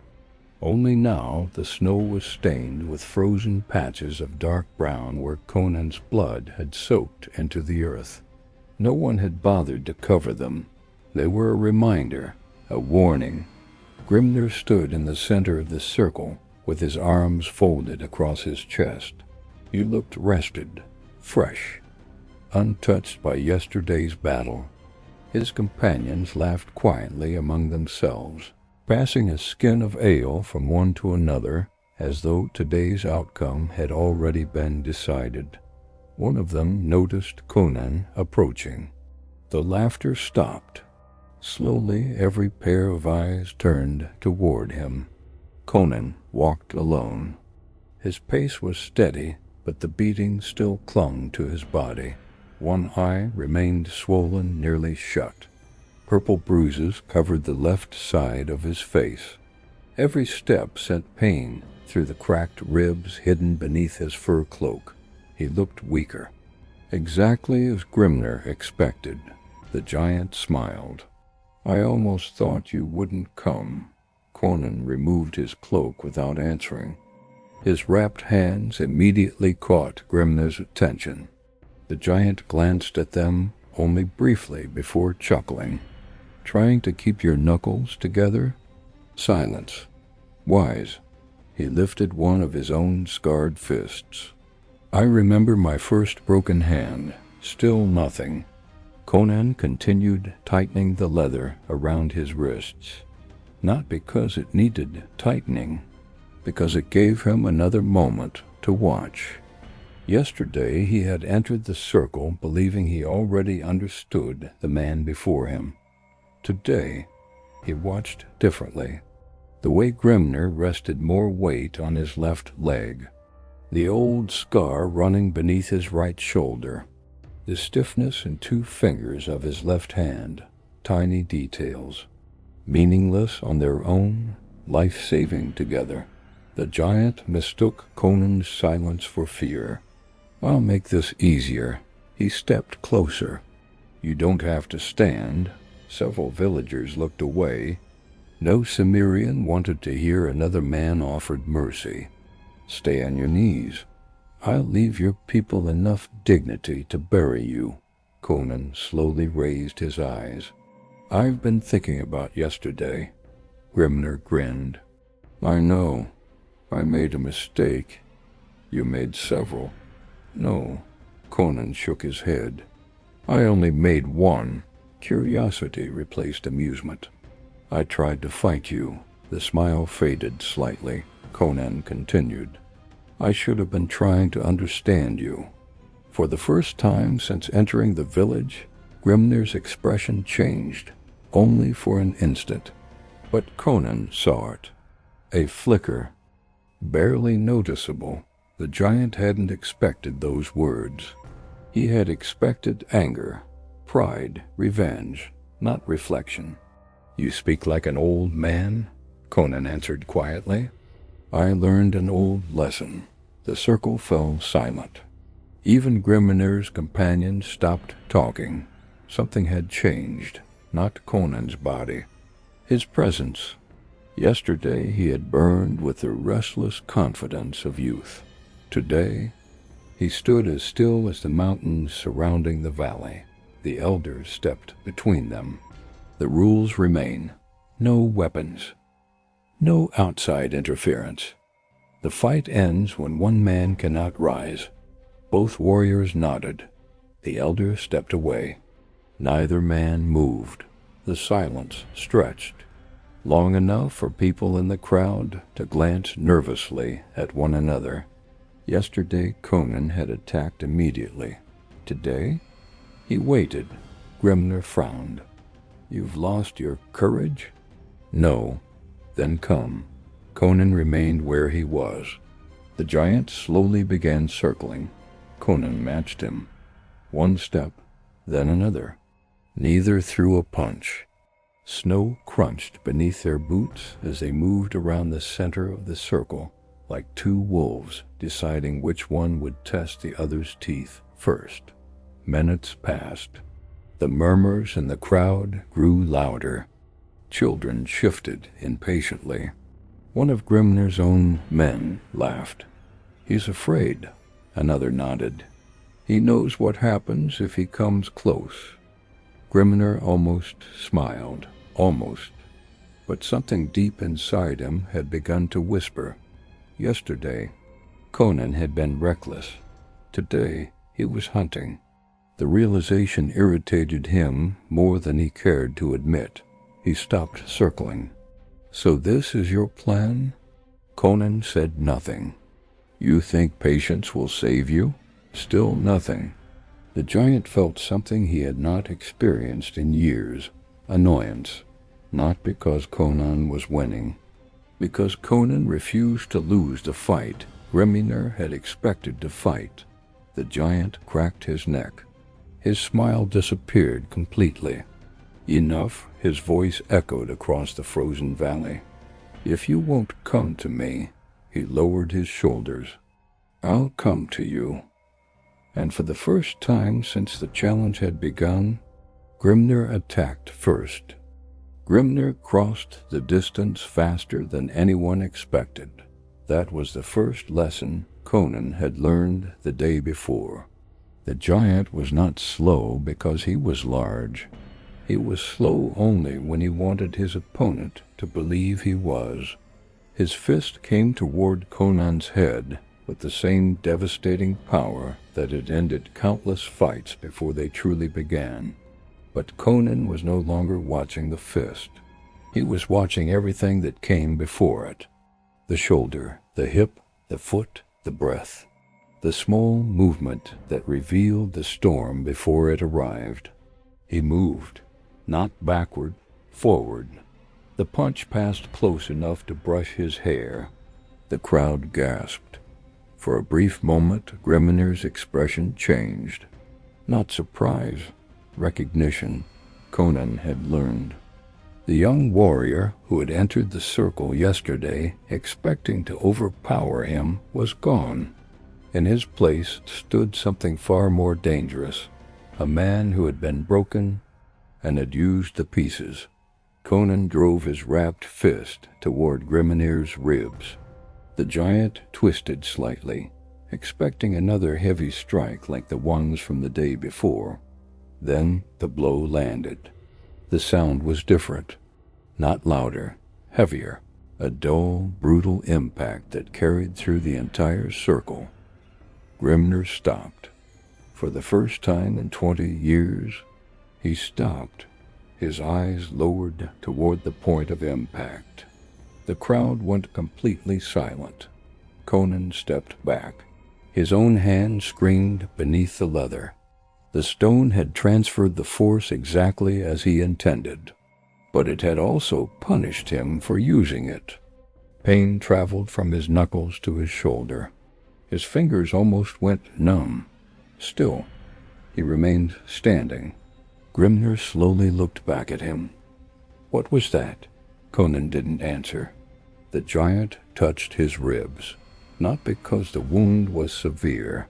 Only now the snow was stained with frozen patches of dark brown where Conan's blood had soaked into the earth. No one had bothered to cover them. They were a reminder, a warning. Grimner stood in the center of the circle, with his arms folded across his chest. He looked rested, fresh, untouched by yesterday's battle. His companions laughed quietly among themselves, passing a skin of ale from one to another, as though today's outcome had already been decided. One of them noticed Conan approaching. The laughter stopped. Slowly, every pair of eyes turned toward him. Conan walked alone. His pace was steady, but the beating still clung to his body. One eye remained swollen nearly shut. Purple bruises covered the left side of his face. Every step sent pain through the cracked ribs hidden beneath his fur cloak. He looked weaker. Exactly as Grimner expected, the giant smiled. "I almost thought you wouldn't come." Conan removed his cloak without answering. His wrapped hands immediately caught Grimner's attention. The giant glanced at them only briefly before chuckling. "Trying to keep your knuckles together?" Silence. Wise. He lifted one of his own scarred fists. "I remember my first broken hand. Still nothing." Conan continued tightening the leather around his wrists. Not because it needed tightening, because it gave him another moment to watch. Yesterday he had entered the circle believing he already understood the man before him. Today he watched differently. The way Grimner rested more weight on his left leg, the old scar running beneath his right shoulder, the stiffness in 2 fingers of his left hand, tiny details, meaningless on their own, life-saving together. The giant mistook Conan's silence for fear. "I'll make this easier." He stepped closer. "You don't have to stand." Several villagers looked away. No Cimmerian wanted to hear another man offered mercy. "Stay on your knees. I'll leave your people enough dignity to bury you." Conan slowly raised his eyes. "I've been thinking about yesterday." Grimner grinned. "I know. I made a mistake." "You made several." "No." Conan shook his head. "I only made one." Curiosity replaced amusement. "I tried to fight you." The smile faded slightly. Conan continued. "I should have been trying to understand you." For the first time since entering the village, Grimner's expression changed, only for an instant. But Conan saw it. A flicker, barely noticeable. The giant hadn't expected those words. He had expected anger, pride, revenge, not reflection. "You speak like an old man," Conan answered quietly. "I learned an old lesson." The circle fell silent. Even Grimner's companions stopped talking. Something had changed, not Conan's body. His presence. Yesterday he had burned with the restless confidence of youth. Today he stood as still as the mountains surrounding the valley. The elders stepped between them. The rules remain. No weapons. No outside interference. The fight ends when one man cannot rise. Both warriors nodded. The elder stepped away. Neither man moved. The silence stretched, long enough for people in the crowd to glance nervously at one another. Yesterday, Conan had attacked immediately. Today, he waited. Grimner frowned. "You've lost your courage?" "No." "Then come." Conan remained where he was. The giant slowly began circling. Conan matched him. One step, then another. Neither threw a punch. Snow crunched beneath their boots as they moved around the center of the circle, like two wolves deciding which one would test the other's teeth first. Minutes passed. The murmurs in the crowd grew louder. Children shifted impatiently. One of Grimner's own men laughed. "He's afraid." Another nodded. "He knows what happens if he comes close." Grimner almost smiled. Almost. But something deep inside him had begun to whisper. Yesterday, Conan had been reckless. Today, he was hunting. The realization irritated him more than he cared to admit. He stopped circling. "So this is your plan?" Conan said nothing. "You think patience will save you?" Still nothing. The giant felt something he had not experienced in years. Annoyance. Not because Conan was winning. Because Conan refused to lose the fight Grimner had expected to fight. The giant cracked his neck. His smile disappeared completely. Enough, his voice echoed across the frozen valley. "If you won't come to me," he lowered his shoulders, "I'll come to you." And for the first time since the challenge had begun, Grimner attacked first. Grimner crossed the distance faster than anyone expected. That was the first lesson Conan had learned the day before. The giant was not slow because he was large. He was slow only when he wanted his opponent to believe he was. His fist came toward Conan's head with the same devastating power that had ended countless fights before they truly began. But Conan was no longer watching the fist. He was watching everything that came before it. The shoulder, the hip, the foot, the breath. The small movement that revealed the storm before it arrived. He moved, not backward, forward. The punch passed close enough to brush his hair. The crowd gasped. For a brief moment, Grimner's expression changed. Not surprise, recognition. Conan had learned. The young warrior who had entered the circle yesterday, expecting to overpower him, was gone. In his place stood something far more dangerous, a man who had been broken and had used the pieces. Conan drove his wrapped fist toward Grimner's ribs. The giant twisted slightly, expecting another heavy strike like the ones from the day before. Then the blow landed. The sound was different, not louder, heavier, a dull, brutal impact that carried through the entire circle. Grimner stopped. For the first time in 20 years, he stopped, his eyes lowered toward the point of impact. The crowd went completely silent. Conan stepped back. His own hand screamed beneath the leather. The stone had transferred the force exactly as he intended, but it had also punished him for using it. Pain traveled from his knuckles to his shoulder. His fingers almost went numb. Still, he remained standing. Grimner slowly looked back at him. "What was that?" Conan didn't answer. The giant touched his ribs, not because the wound was severe,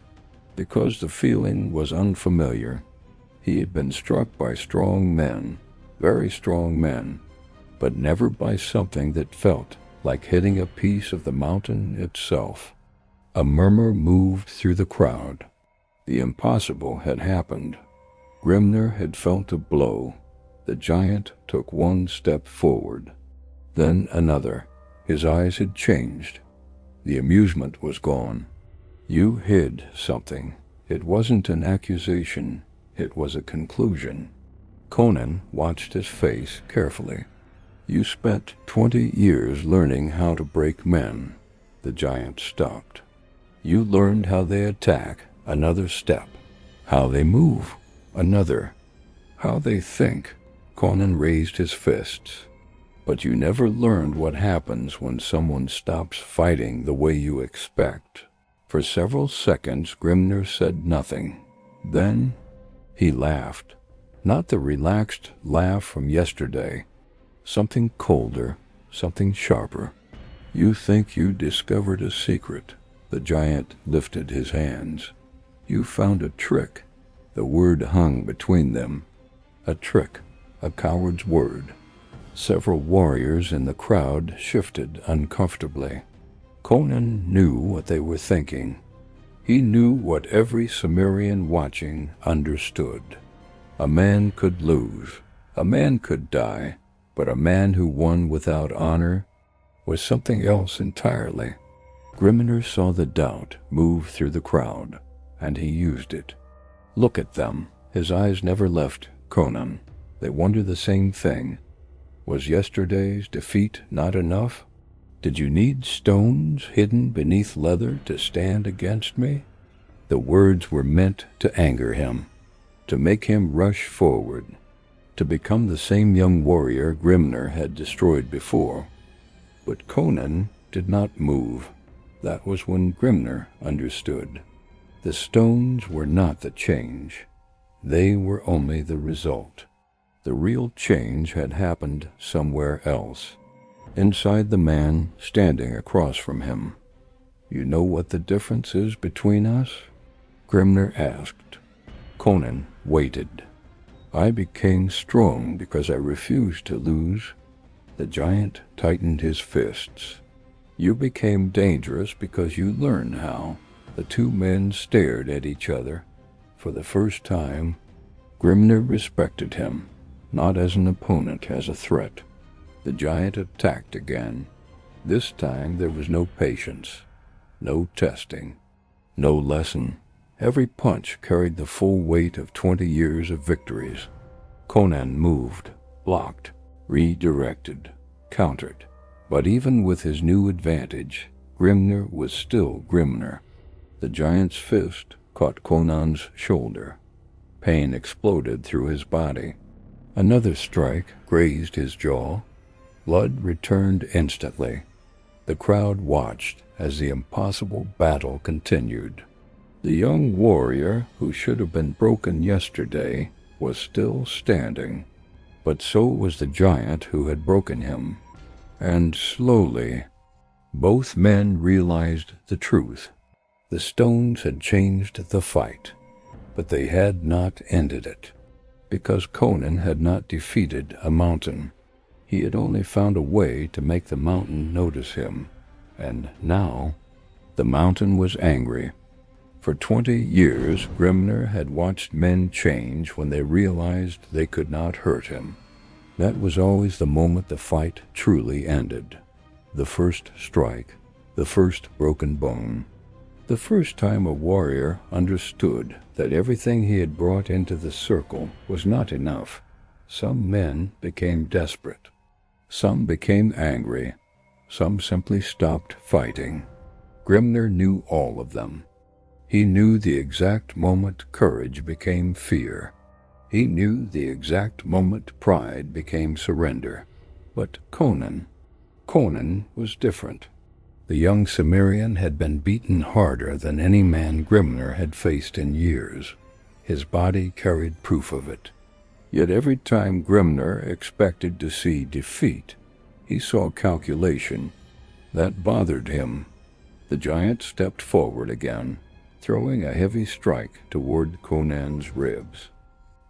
because the feeling was unfamiliar. He had been struck by strong men, very strong men, but never by something that felt like hitting a piece of the mountain itself. A murmur moved through the crowd. The impossible had happened. Grimner had felt a blow. The giant took one step forward, then another. His eyes had changed. The amusement was gone. You hid something. It wasn't an accusation. It was a conclusion. Conan watched his face carefully. You spent 20 years learning how to break men. The giant stopped. You learned how they attack, another step. How they move, another. How they think. Conan raised his fists. But you never learned what happens when someone stops fighting the way you expect. For several seconds, Grimner said nothing. Then he laughed. Not the relaxed laugh from yesterday. Something colder, something sharper. You think you discovered a secret. The giant lifted his hands. You found a trick. The word hung between them. A trick, a coward's word. Several warriors in the crowd shifted uncomfortably. Conan knew what they were thinking. He knew what every Cimmerian watching understood. A man could lose, a man could die, but a man who won without honor was something else entirely. Grimner saw the doubt move through the crowd, and he used it. Look at them. His eyes never left Conan. They wonder the same thing. Was yesterday's defeat not enough? Did you need stones hidden beneath leather to stand against me? The words were meant to anger him, to make him rush forward, to become the same young warrior Grimner had destroyed before. But Conan did not move. That was when Grimner understood. The stones were not the change. They were only the result. The real change had happened somewhere else, inside the man standing across from him. You know what the difference is between us? Grimner asked. Conan waited. I became strong because I refused to lose. The giant tightened his fists. You became dangerous because you learned how. The two men stared at each other. For the first time, Grimner respected him, not as an opponent, as a threat. The giant attacked again. This time there was no patience, no testing, no lesson. Every punch carried the full weight of 20 years of victories. Conan moved, blocked, redirected, countered. But even with his new advantage, Grimner was still Grimner. The giant's fist caught Conan's shoulder. Pain exploded through his body. Another strike grazed his jaw. Blood returned instantly. The crowd watched as the impossible battle continued. The young warrior who should have been broken yesterday was still standing, but so was the giant who had broken him. And slowly, both men realized the truth. The stones had changed the fight, but they had not ended it, because Conan had not defeated a mountain. He had only found a way to make the mountain notice him, and now the mountain was angry. For 20 years, Grimner had watched men change when they realized they could not hurt him. That was always the moment the fight truly ended. The first strike, the first broken bone. The first time a warrior understood that everything he had brought into the circle was not enough. Some men became desperate. Some became angry. Some simply stopped fighting. Grimner knew all of them. He knew the exact moment courage became fear. He knew the exact moment pride became surrender. But Conan was different. The young Cimmerian had been beaten harder than any man Grimner had faced in years. His body carried proof of it. Yet every time Grimner expected to see defeat, he saw calculation. That bothered him. The giant stepped forward again, throwing a heavy strike toward Conan's ribs.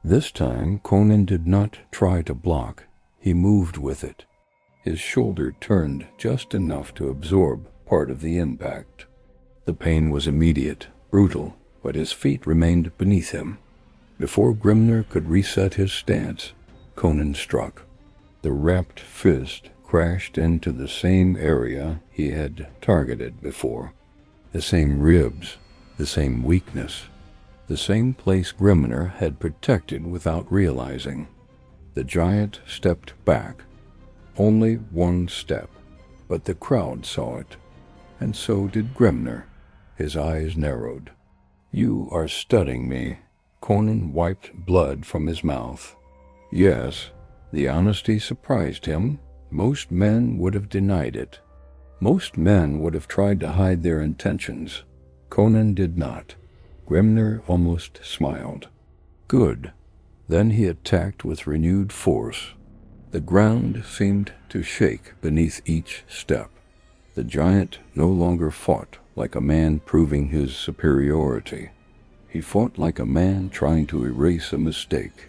This time Conan did not try to block. He moved with it. His shoulder turned just enough to absorb part of the impact. The pain was immediate, brutal, but his feet remained beneath him. Before Grimner could reset his stance, Conan struck. The wrapped fist crashed into the same area he had targeted before. The same ribs, the same weakness, the same place Grimner had protected without realizing. The giant stepped back. Only one step, but the crowd saw it, and so did Grimner. His eyes narrowed. "You are studying me." Conan wiped blood from his mouth. Yes, the honesty surprised him. Most men would have denied it. Most men would have tried to hide their intentions. Conan did not. Grimner almost smiled. Good. Then he attacked with renewed force. The ground seemed to shake beneath each step. The giant no longer fought like a man proving his superiority. He fought like a man trying to erase a mistake.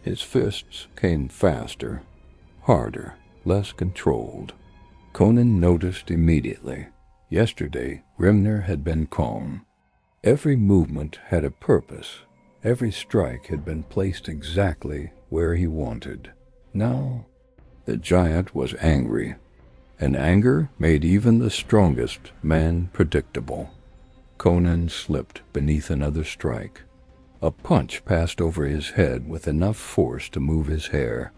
His fists came faster, harder, less controlled. Conan noticed immediately. Yesterday, Grimner had been calm. Every movement had a purpose. Every strike had been placed exactly where he wanted. Now, the giant was angry, and anger made even the strongest man predictable. Conan slipped beneath another strike. A punch passed over his head with enough force to move his hair.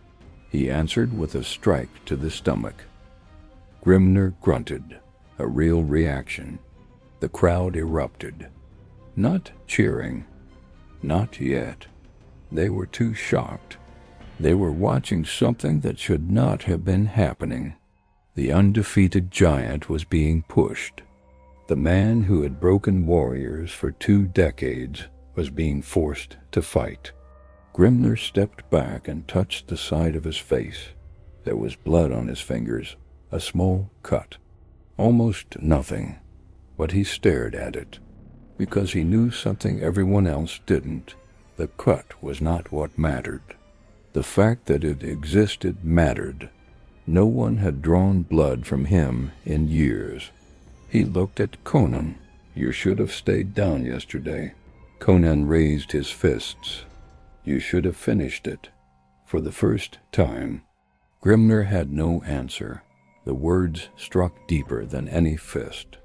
He answered with a strike to the stomach. Grimner grunted, a real reaction. The crowd erupted. Not cheering. Not yet. They were too shocked. They were watching something that should not have been happening. The undefeated giant was being pushed. The man who had broken warriors for 2 decades was being forced to fight. Grimner stepped back and touched the side of his face. There was blood on his fingers, a small cut. Almost nothing, but he stared at it, because he knew something everyone else didn't. The cut was not what mattered. The fact that it existed mattered. No one had drawn blood from him in years. He looked at Conan. "You should have stayed down yesterday." Conan raised his fists. "You should have finished it." For the first time. Grimner had no answer. The words struck deeper than any fist.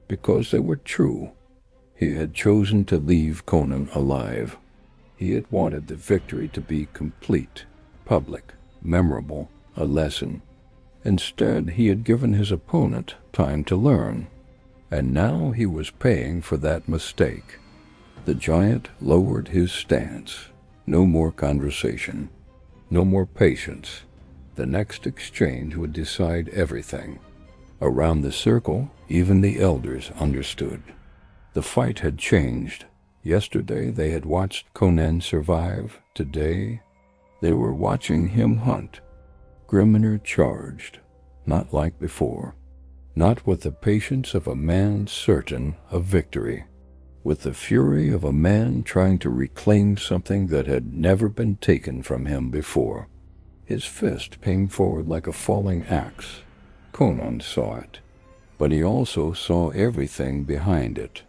Because they were true. He had chosen to leave Conan alive. He had wanted the victory to be complete, public, memorable, a lesson. Instead, he had given his opponent time to learn. And now he was paying for that mistake. The giant lowered his stance. No more conversation. No more patience. The next exchange would decide everything. Around the circle, even the elders understood. The fight had changed. Yesterday they had watched Conan survive. Today, they were watching him hunt. Grimner charged, not like before. Not with the patience of a man certain of victory. With the fury of a man trying to reclaim something that had never been taken from him before. His fist came forward like a falling axe. Conan saw it, but he also saw everything behind it.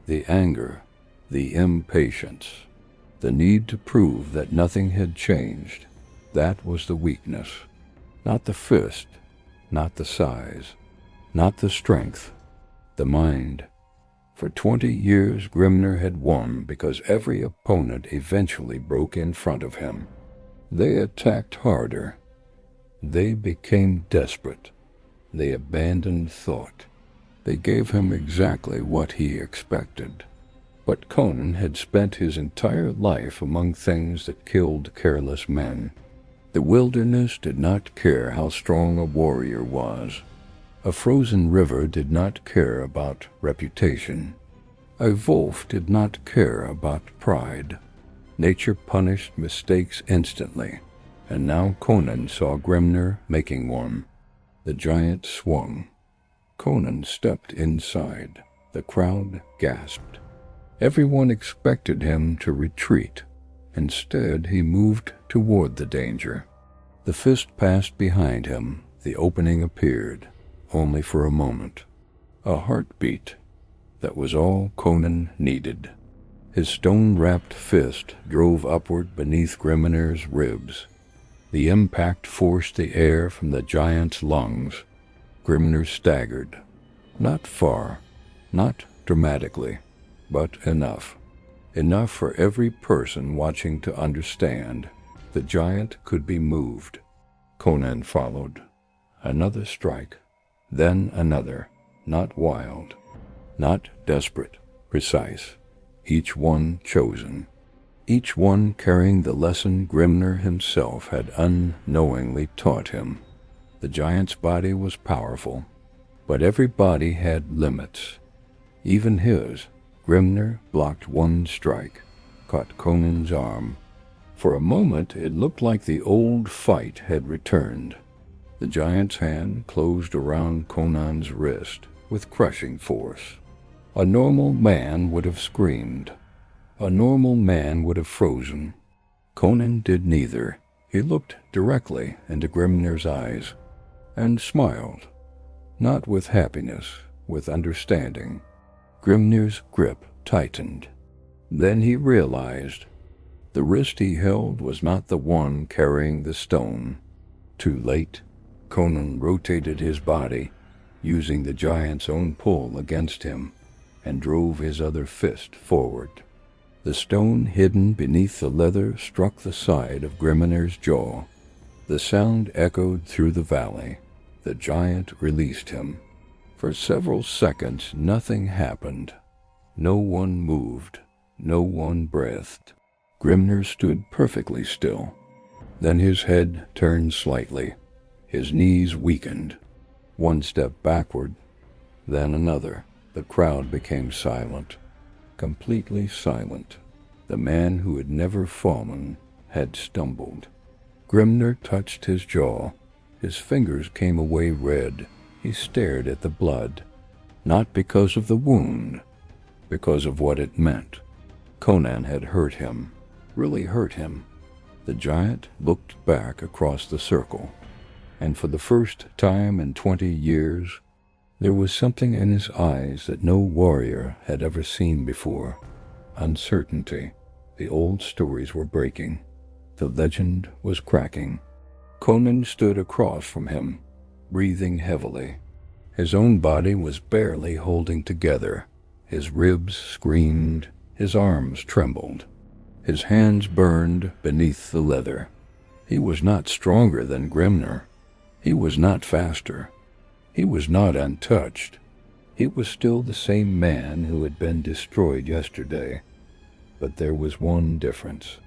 The anger, the impatience, the need to prove that nothing had changed. That was the weakness. Not the fist, not the size, not the strength, the mind. For 20 years Grimner had won because every opponent eventually broke in front of him. They attacked harder. They became desperate. They abandoned thought. They gave him exactly what he expected. But Conan had spent his entire life among things that killed careless men. The wilderness did not care how strong a warrior was. A frozen river did not care about reputation. A wolf did not care about pride. Nature punished mistakes instantly, and now Conan saw Grimner making one. The giant swung. Conan stepped inside. The crowd gasped. Everyone expected him to retreat. Instead, he moved toward the danger. The fist passed behind him. The opening appeared, only for a moment. A heartbeat. That was all Conan needed. His stone-wrapped fist drove upward beneath Grimner's ribs. The impact forced the air from the giant's lungs. Grimner staggered. Not far, not dramatically, but enough. Enough for every person watching to understand. The giant could be moved. Conan followed. Another strike, then another, not wild, not desperate, precise, each one chosen, each one carrying the lesson Grimner himself had unknowingly taught him. The giant's body was powerful, but every body had limits. Even his. Grimner blocked one strike, caught Conan's arm. For a moment it looked like the old fight had returned. The giant's hand closed around Conan's wrist with crushing force. A normal man would have screamed. A normal man would have frozen. Conan did neither. He looked directly into Grimner's eyes and smiled, not with happiness, with understanding. Grimner's grip tightened. Then he realized the wrist he held was not the one carrying the stone. Too late, Conan rotated his body, using the giant's own pull against him, and drove his other fist forward. The stone hidden beneath the leather struck the side of Grimner's jaw. The sound echoed through the valley. The giant released him. For several seconds nothing happened. No one moved. No one breathed. Grimner stood perfectly still. Then his head turned slightly. His knees weakened. One step backward, then another. The crowd became silent. Completely silent. The man who had never fallen had stumbled. Grimner touched his jaw. His fingers came away red. He stared at the blood, not because of the wound, because of what it meant. Conan had hurt him, really hurt him. The giant looked back across the circle, and for the first time in 20 years, there was something in his eyes that no warrior had ever seen before. Uncertainty. The old stories were breaking. The legend was cracking. Conan stood across from him, breathing heavily. His own body was barely holding together. His ribs screamed. His arms trembled. His hands burned beneath the leather. He was not stronger than Grimner. He was not faster. He was not untouched. He was still the same man who had been destroyed yesterday. But there was one difference.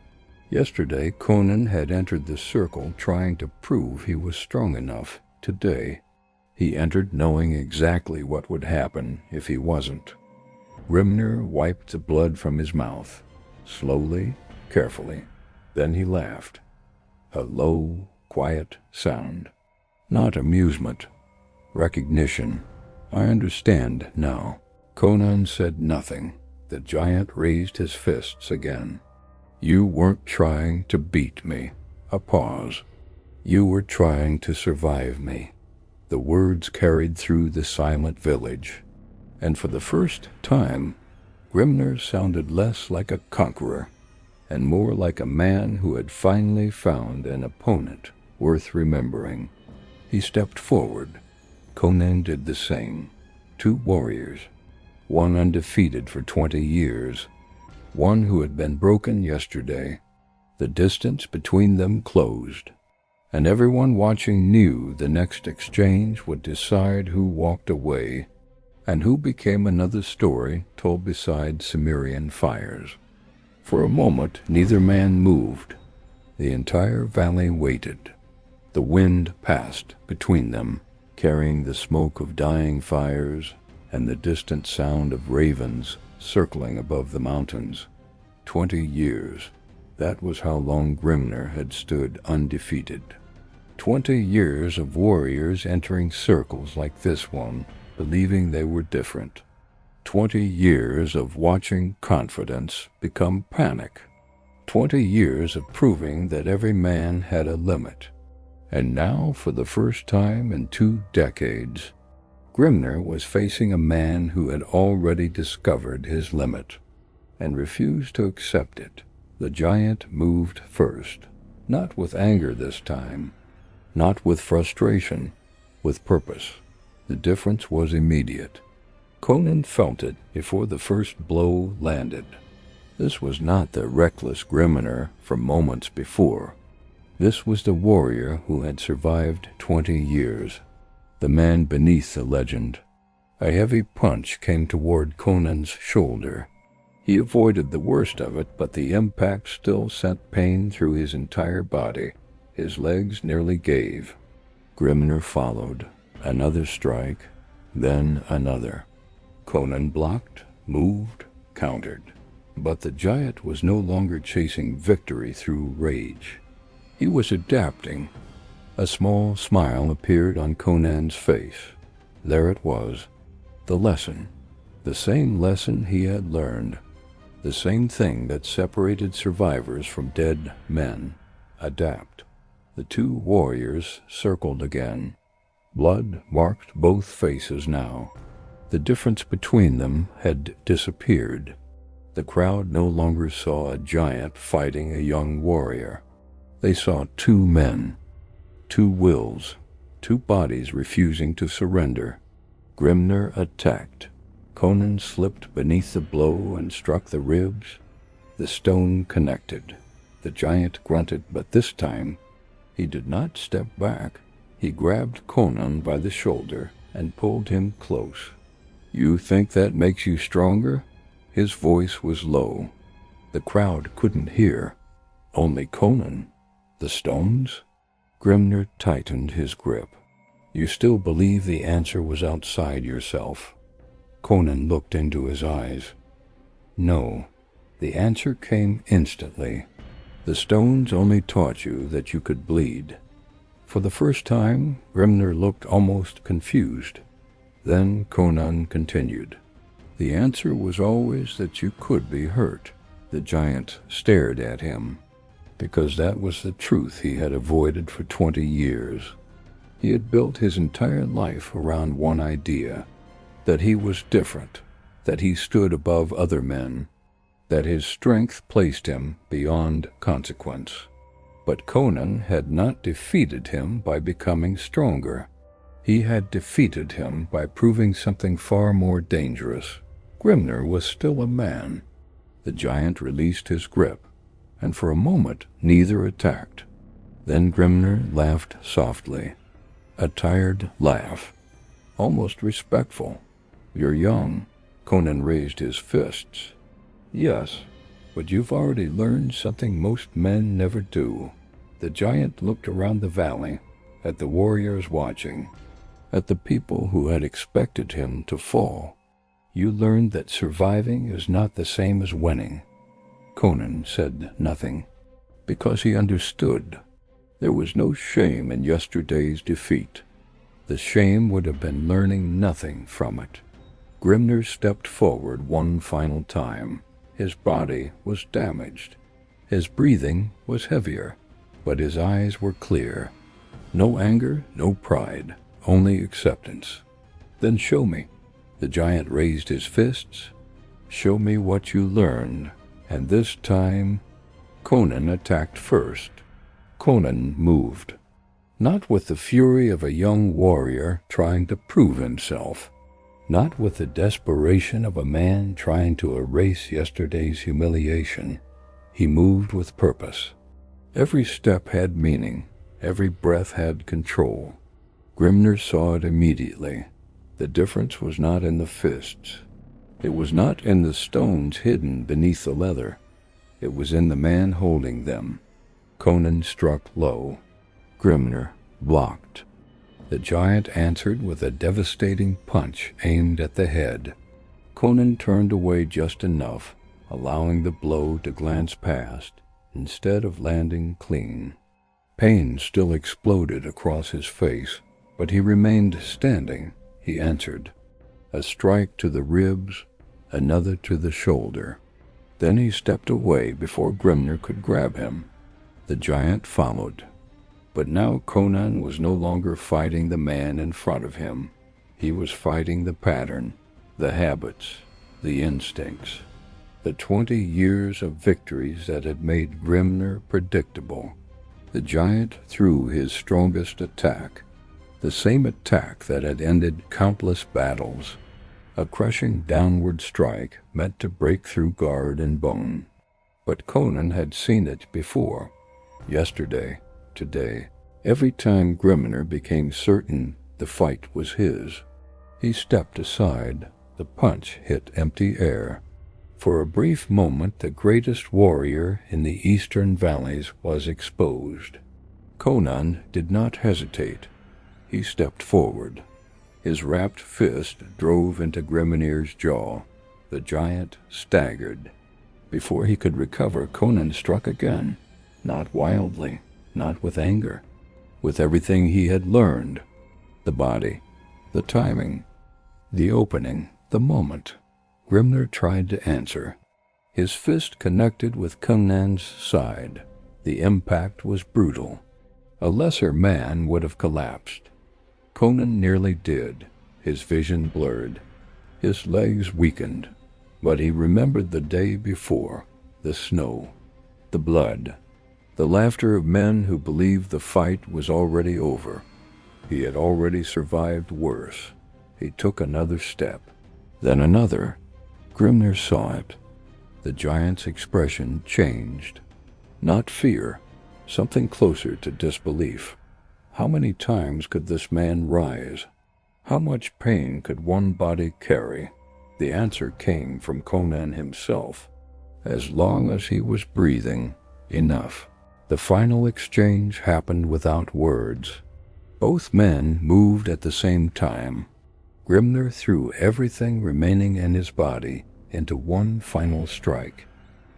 Yesterday, Conan had entered the circle trying to prove he was strong enough. Today, he entered knowing exactly what would happen if he wasn't. Grimner wiped the blood from his mouth, slowly, carefully. Then he laughed. A low, quiet sound. Not amusement. Recognition. I understand now. Conan said nothing. The giant raised his fists again. You weren't trying to beat me. A pause. You were trying to survive me. The words carried through the silent village, and for the first time, Grimner sounded less like a conqueror and more like a man who had finally found an opponent worth remembering. He stepped forward. Conan did the same. Two warriors, one undefeated for 20 years, one who had been broken yesterday. The distance between them closed, and everyone watching knew the next exchange would decide who walked away and who became another story told beside Cimmerian fires. For a moment, neither man moved. The entire valley waited. The wind passed between them, carrying the smoke of dying fires and the distant sound of ravens circling above the mountains. 20 years. That was how long Grimner had stood undefeated. 20 years of warriors entering circles like this one, believing they were different. 20 years of watching confidence become panic. 20 years of proving that every man had a limit. And now, for the first time in 2 decades, Grimner was facing a man who had already discovered his limit and refused to accept it. The giant moved first, Not with anger this time, not with frustration, with purpose. The difference was immediate. Conan felt it before the first blow landed. This was not the reckless Grimner from moments before. This was the warrior who had survived 20 years, the man beneath the legend. A heavy punch came toward Conan's shoulder. He avoided the worst of it, but the impact still sent pain through his entire body. His legs nearly gave. Grimner followed. Another strike, then another. Conan blocked, moved, countered. But the giant was no longer chasing victory through rage. He was adapting. A small smile appeared on Conan's face. There it was. The lesson. The same lesson he had learned. The same thing that separated survivors from dead men. Adapt. The two warriors circled again. Blood marked both faces now. The difference between them had disappeared. The crowd no longer saw a giant fighting a young warrior. They saw two men, two wills, two bodies refusing to surrender. Grimner attacked. Conan slipped beneath the blow and struck the ribs. The stone connected. The giant grunted, but this time he did not step back. He grabbed Conan by the shoulder and pulled him close. "You think that makes you stronger?" His voice was low. The crowd couldn't hear. Only Conan. The stones? Grimner tightened his grip. "You still believe the answer was outside yourself?" Conan looked into his eyes. "No. The answer came instantly. The stones only taught you that you could bleed." For the first time, Grimner looked almost confused. Then Conan continued. "The answer was always that you could be hurt." The giant stared at him, because that was the truth he had avoided for 20 years. He had built his entire life around one idea, that he was different, that he stood above other men, that his strength placed him beyond consequence. But Conan had not defeated him by becoming stronger. He had defeated him by proving something far more dangerous. Grimner was still a man. The giant released his grip, and for a moment neither attacked. Then Grimner laughed softly, a tired laugh, almost respectful. "You're young." Conan raised his fists. "Yes, but you've already learned something most men never do." The giant looked around the valley, at the warriors watching, at the people who had expected him to fall. "You learned that surviving is not the same as winning." Conan said nothing, because he understood. There was no shame in yesterday's defeat. The shame would have been learning nothing from it. Grimner stepped forward one final time. His body was damaged. His breathing was heavier, but his eyes were clear. No anger, no pride, only acceptance. "Then show me." The giant raised his fists. "Show me what you learned." And this time, Conan attacked first. Conan moved, not with the fury of a young warrior trying to prove himself, not with the desperation of a man trying to erase yesterday's humiliation. He moved with purpose. Every step had meaning. Every breath had control. Grimner saw it immediately. The difference was not in the fists. It was not in the stones hidden beneath the leather. It was in the man holding them. Conan struck low. Grimner blocked. The giant answered with a devastating punch aimed at the head. Conan turned away just enough, allowing the blow to glance past, instead of landing clean. Pain still exploded across his face, but he remained standing. He answered. A strike to the ribs, another to the shoulder. Then he stepped away before Grimner could grab him. The giant followed. But now Conan was no longer fighting the man in front of him. He was fighting the pattern, the habits, the instincts, the 20 years of victories that had made Grimner predictable. The giant threw his strongest attack, the same attack that had ended countless battles, a crushing downward strike meant to break through guard and bone. But Conan had seen it before, yesterday, today. Every time Grimner became certain the fight was his, he stepped aside. The punch hit empty air. For a brief moment, the greatest warrior in the eastern valleys was exposed. Conan did not hesitate. He stepped forward. His wrapped fist drove into Grimnir's jaw. The giant staggered. Before he could recover, Conan struck again. Not wildly, not with anger. With everything he had learned. The body, the timing, the opening, the moment. Grimnir tried to answer. His fist connected with Conan's side. The impact was brutal. A lesser man would have collapsed. Conan nearly did, his vision blurred. His legs weakened, but he remembered the day before, the snow, the blood, the laughter of men who believed the fight was already over. He had already survived worse. He took another step, then another. Grimnir saw it. The giant's expression changed. Not fear, something closer to disbelief. How many times could this man rise? How much pain could one body carry? The answer came from Conan himself. As long as he was breathing, enough. The final exchange happened without words. Both men moved at the same time. Grimnir threw everything remaining in his body into one final strike.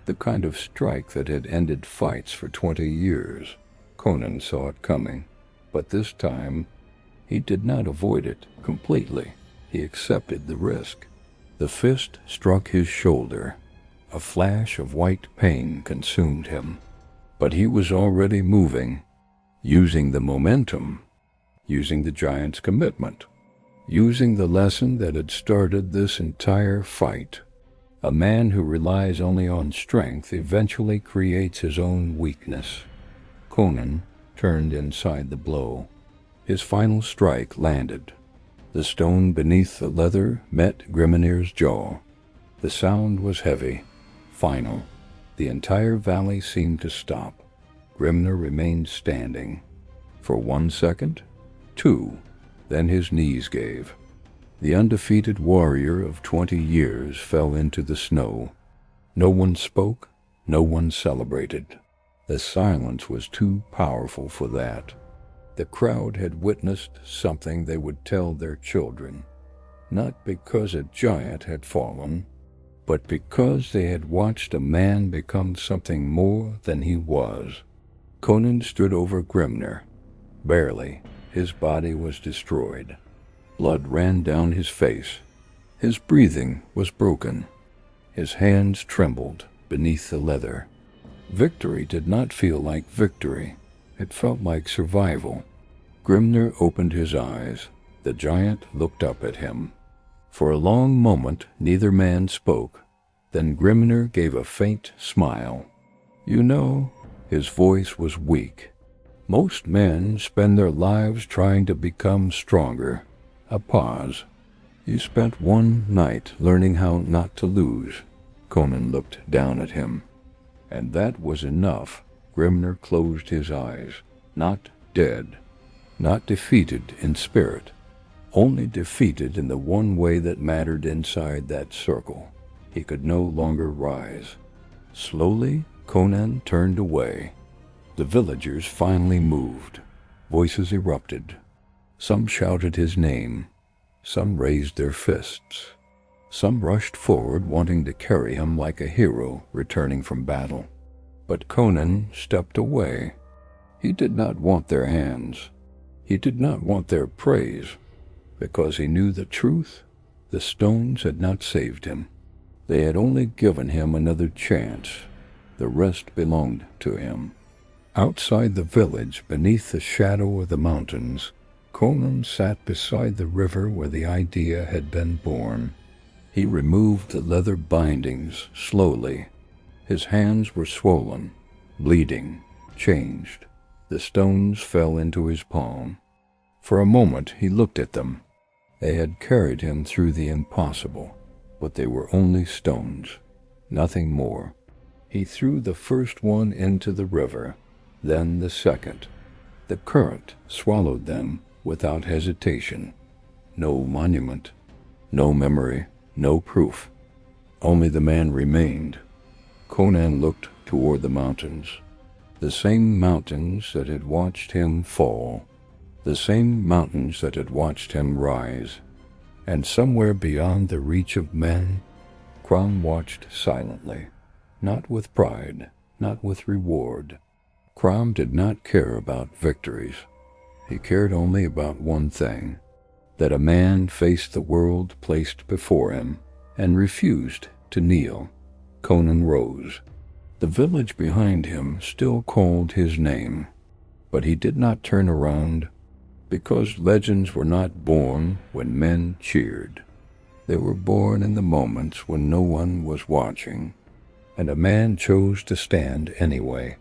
The kind of strike that had ended fights for 20 years. Conan saw it coming. But this time, he did not avoid it completely. He accepted the risk. The fist struck his shoulder. A flash of white pain consumed him. But he was already moving, using the momentum, using the giant's commitment, using the lesson that had started this entire fight. A man who relies only on strength eventually creates his own weakness. Conan turned inside the blow. His final strike landed. The stone beneath the leather met Grimnir's jaw. The sound was heavy, final. The entire valley seemed to stop. Grimnir remained standing. For 1 second, 2, then his knees gave. The undefeated warrior of 20 years fell into the snow. No one spoke, no one celebrated. The silence was too powerful for that. The crowd had witnessed something they would tell their children, not because a giant had fallen, but because they had watched a man become something more than he was. Conan stood over Grimnir. Barely. His body was destroyed. Blood ran down his face. His breathing was broken. His hands trembled beneath the leather. Victory did not feel like victory. It felt like survival. Grimnir opened his eyes. The giant looked up at him. For a long moment, neither man spoke. Then Grimnir gave a faint smile. "You know," his voice was weak, "most men spend their lives trying to become stronger." A pause. "You spent one night learning how not to lose." Conan looked down at him. And that was enough. Grimnir closed his eyes. Not dead. Not defeated in spirit. Only defeated in the one way that mattered inside that circle. He could no longer rise. Slowly, Conan turned away. The villagers finally moved. Voices erupted. Some shouted his name. Some raised their fists. Some rushed forward wanting to carry him like a hero returning from battle. But Conan stepped away. He did not want their hands. He did not want their praise. Because he knew the truth, the stones had not saved him. They had only given him another chance. The rest belonged to him. Outside the village, beneath the shadow of the mountains, Conan sat beside the river where the idea had been born. He removed the leather bindings slowly. His hands were swollen, bleeding, changed. The stones fell into his palm. For a moment he looked at them. They had carried him through the impossible, but they were only stones, nothing more. He threw the first one into the river, then the second. The current swallowed them without hesitation. No monument, no memory, no proof. Only the man remained. Conan looked toward the mountains, the same mountains that had watched him fall, the same mountains that had watched him rise. And somewhere beyond the reach of men, Crom watched silently, not with pride, not with reward. Crom did not care about victories. He cared only about one thing, that a man faced the world placed before him and refused to kneel. Conan rose. The village behind him still called his name, but he did not turn around, because legends were not born when men cheered. They were born in the moments when no one was watching, and a man chose to stand anyway.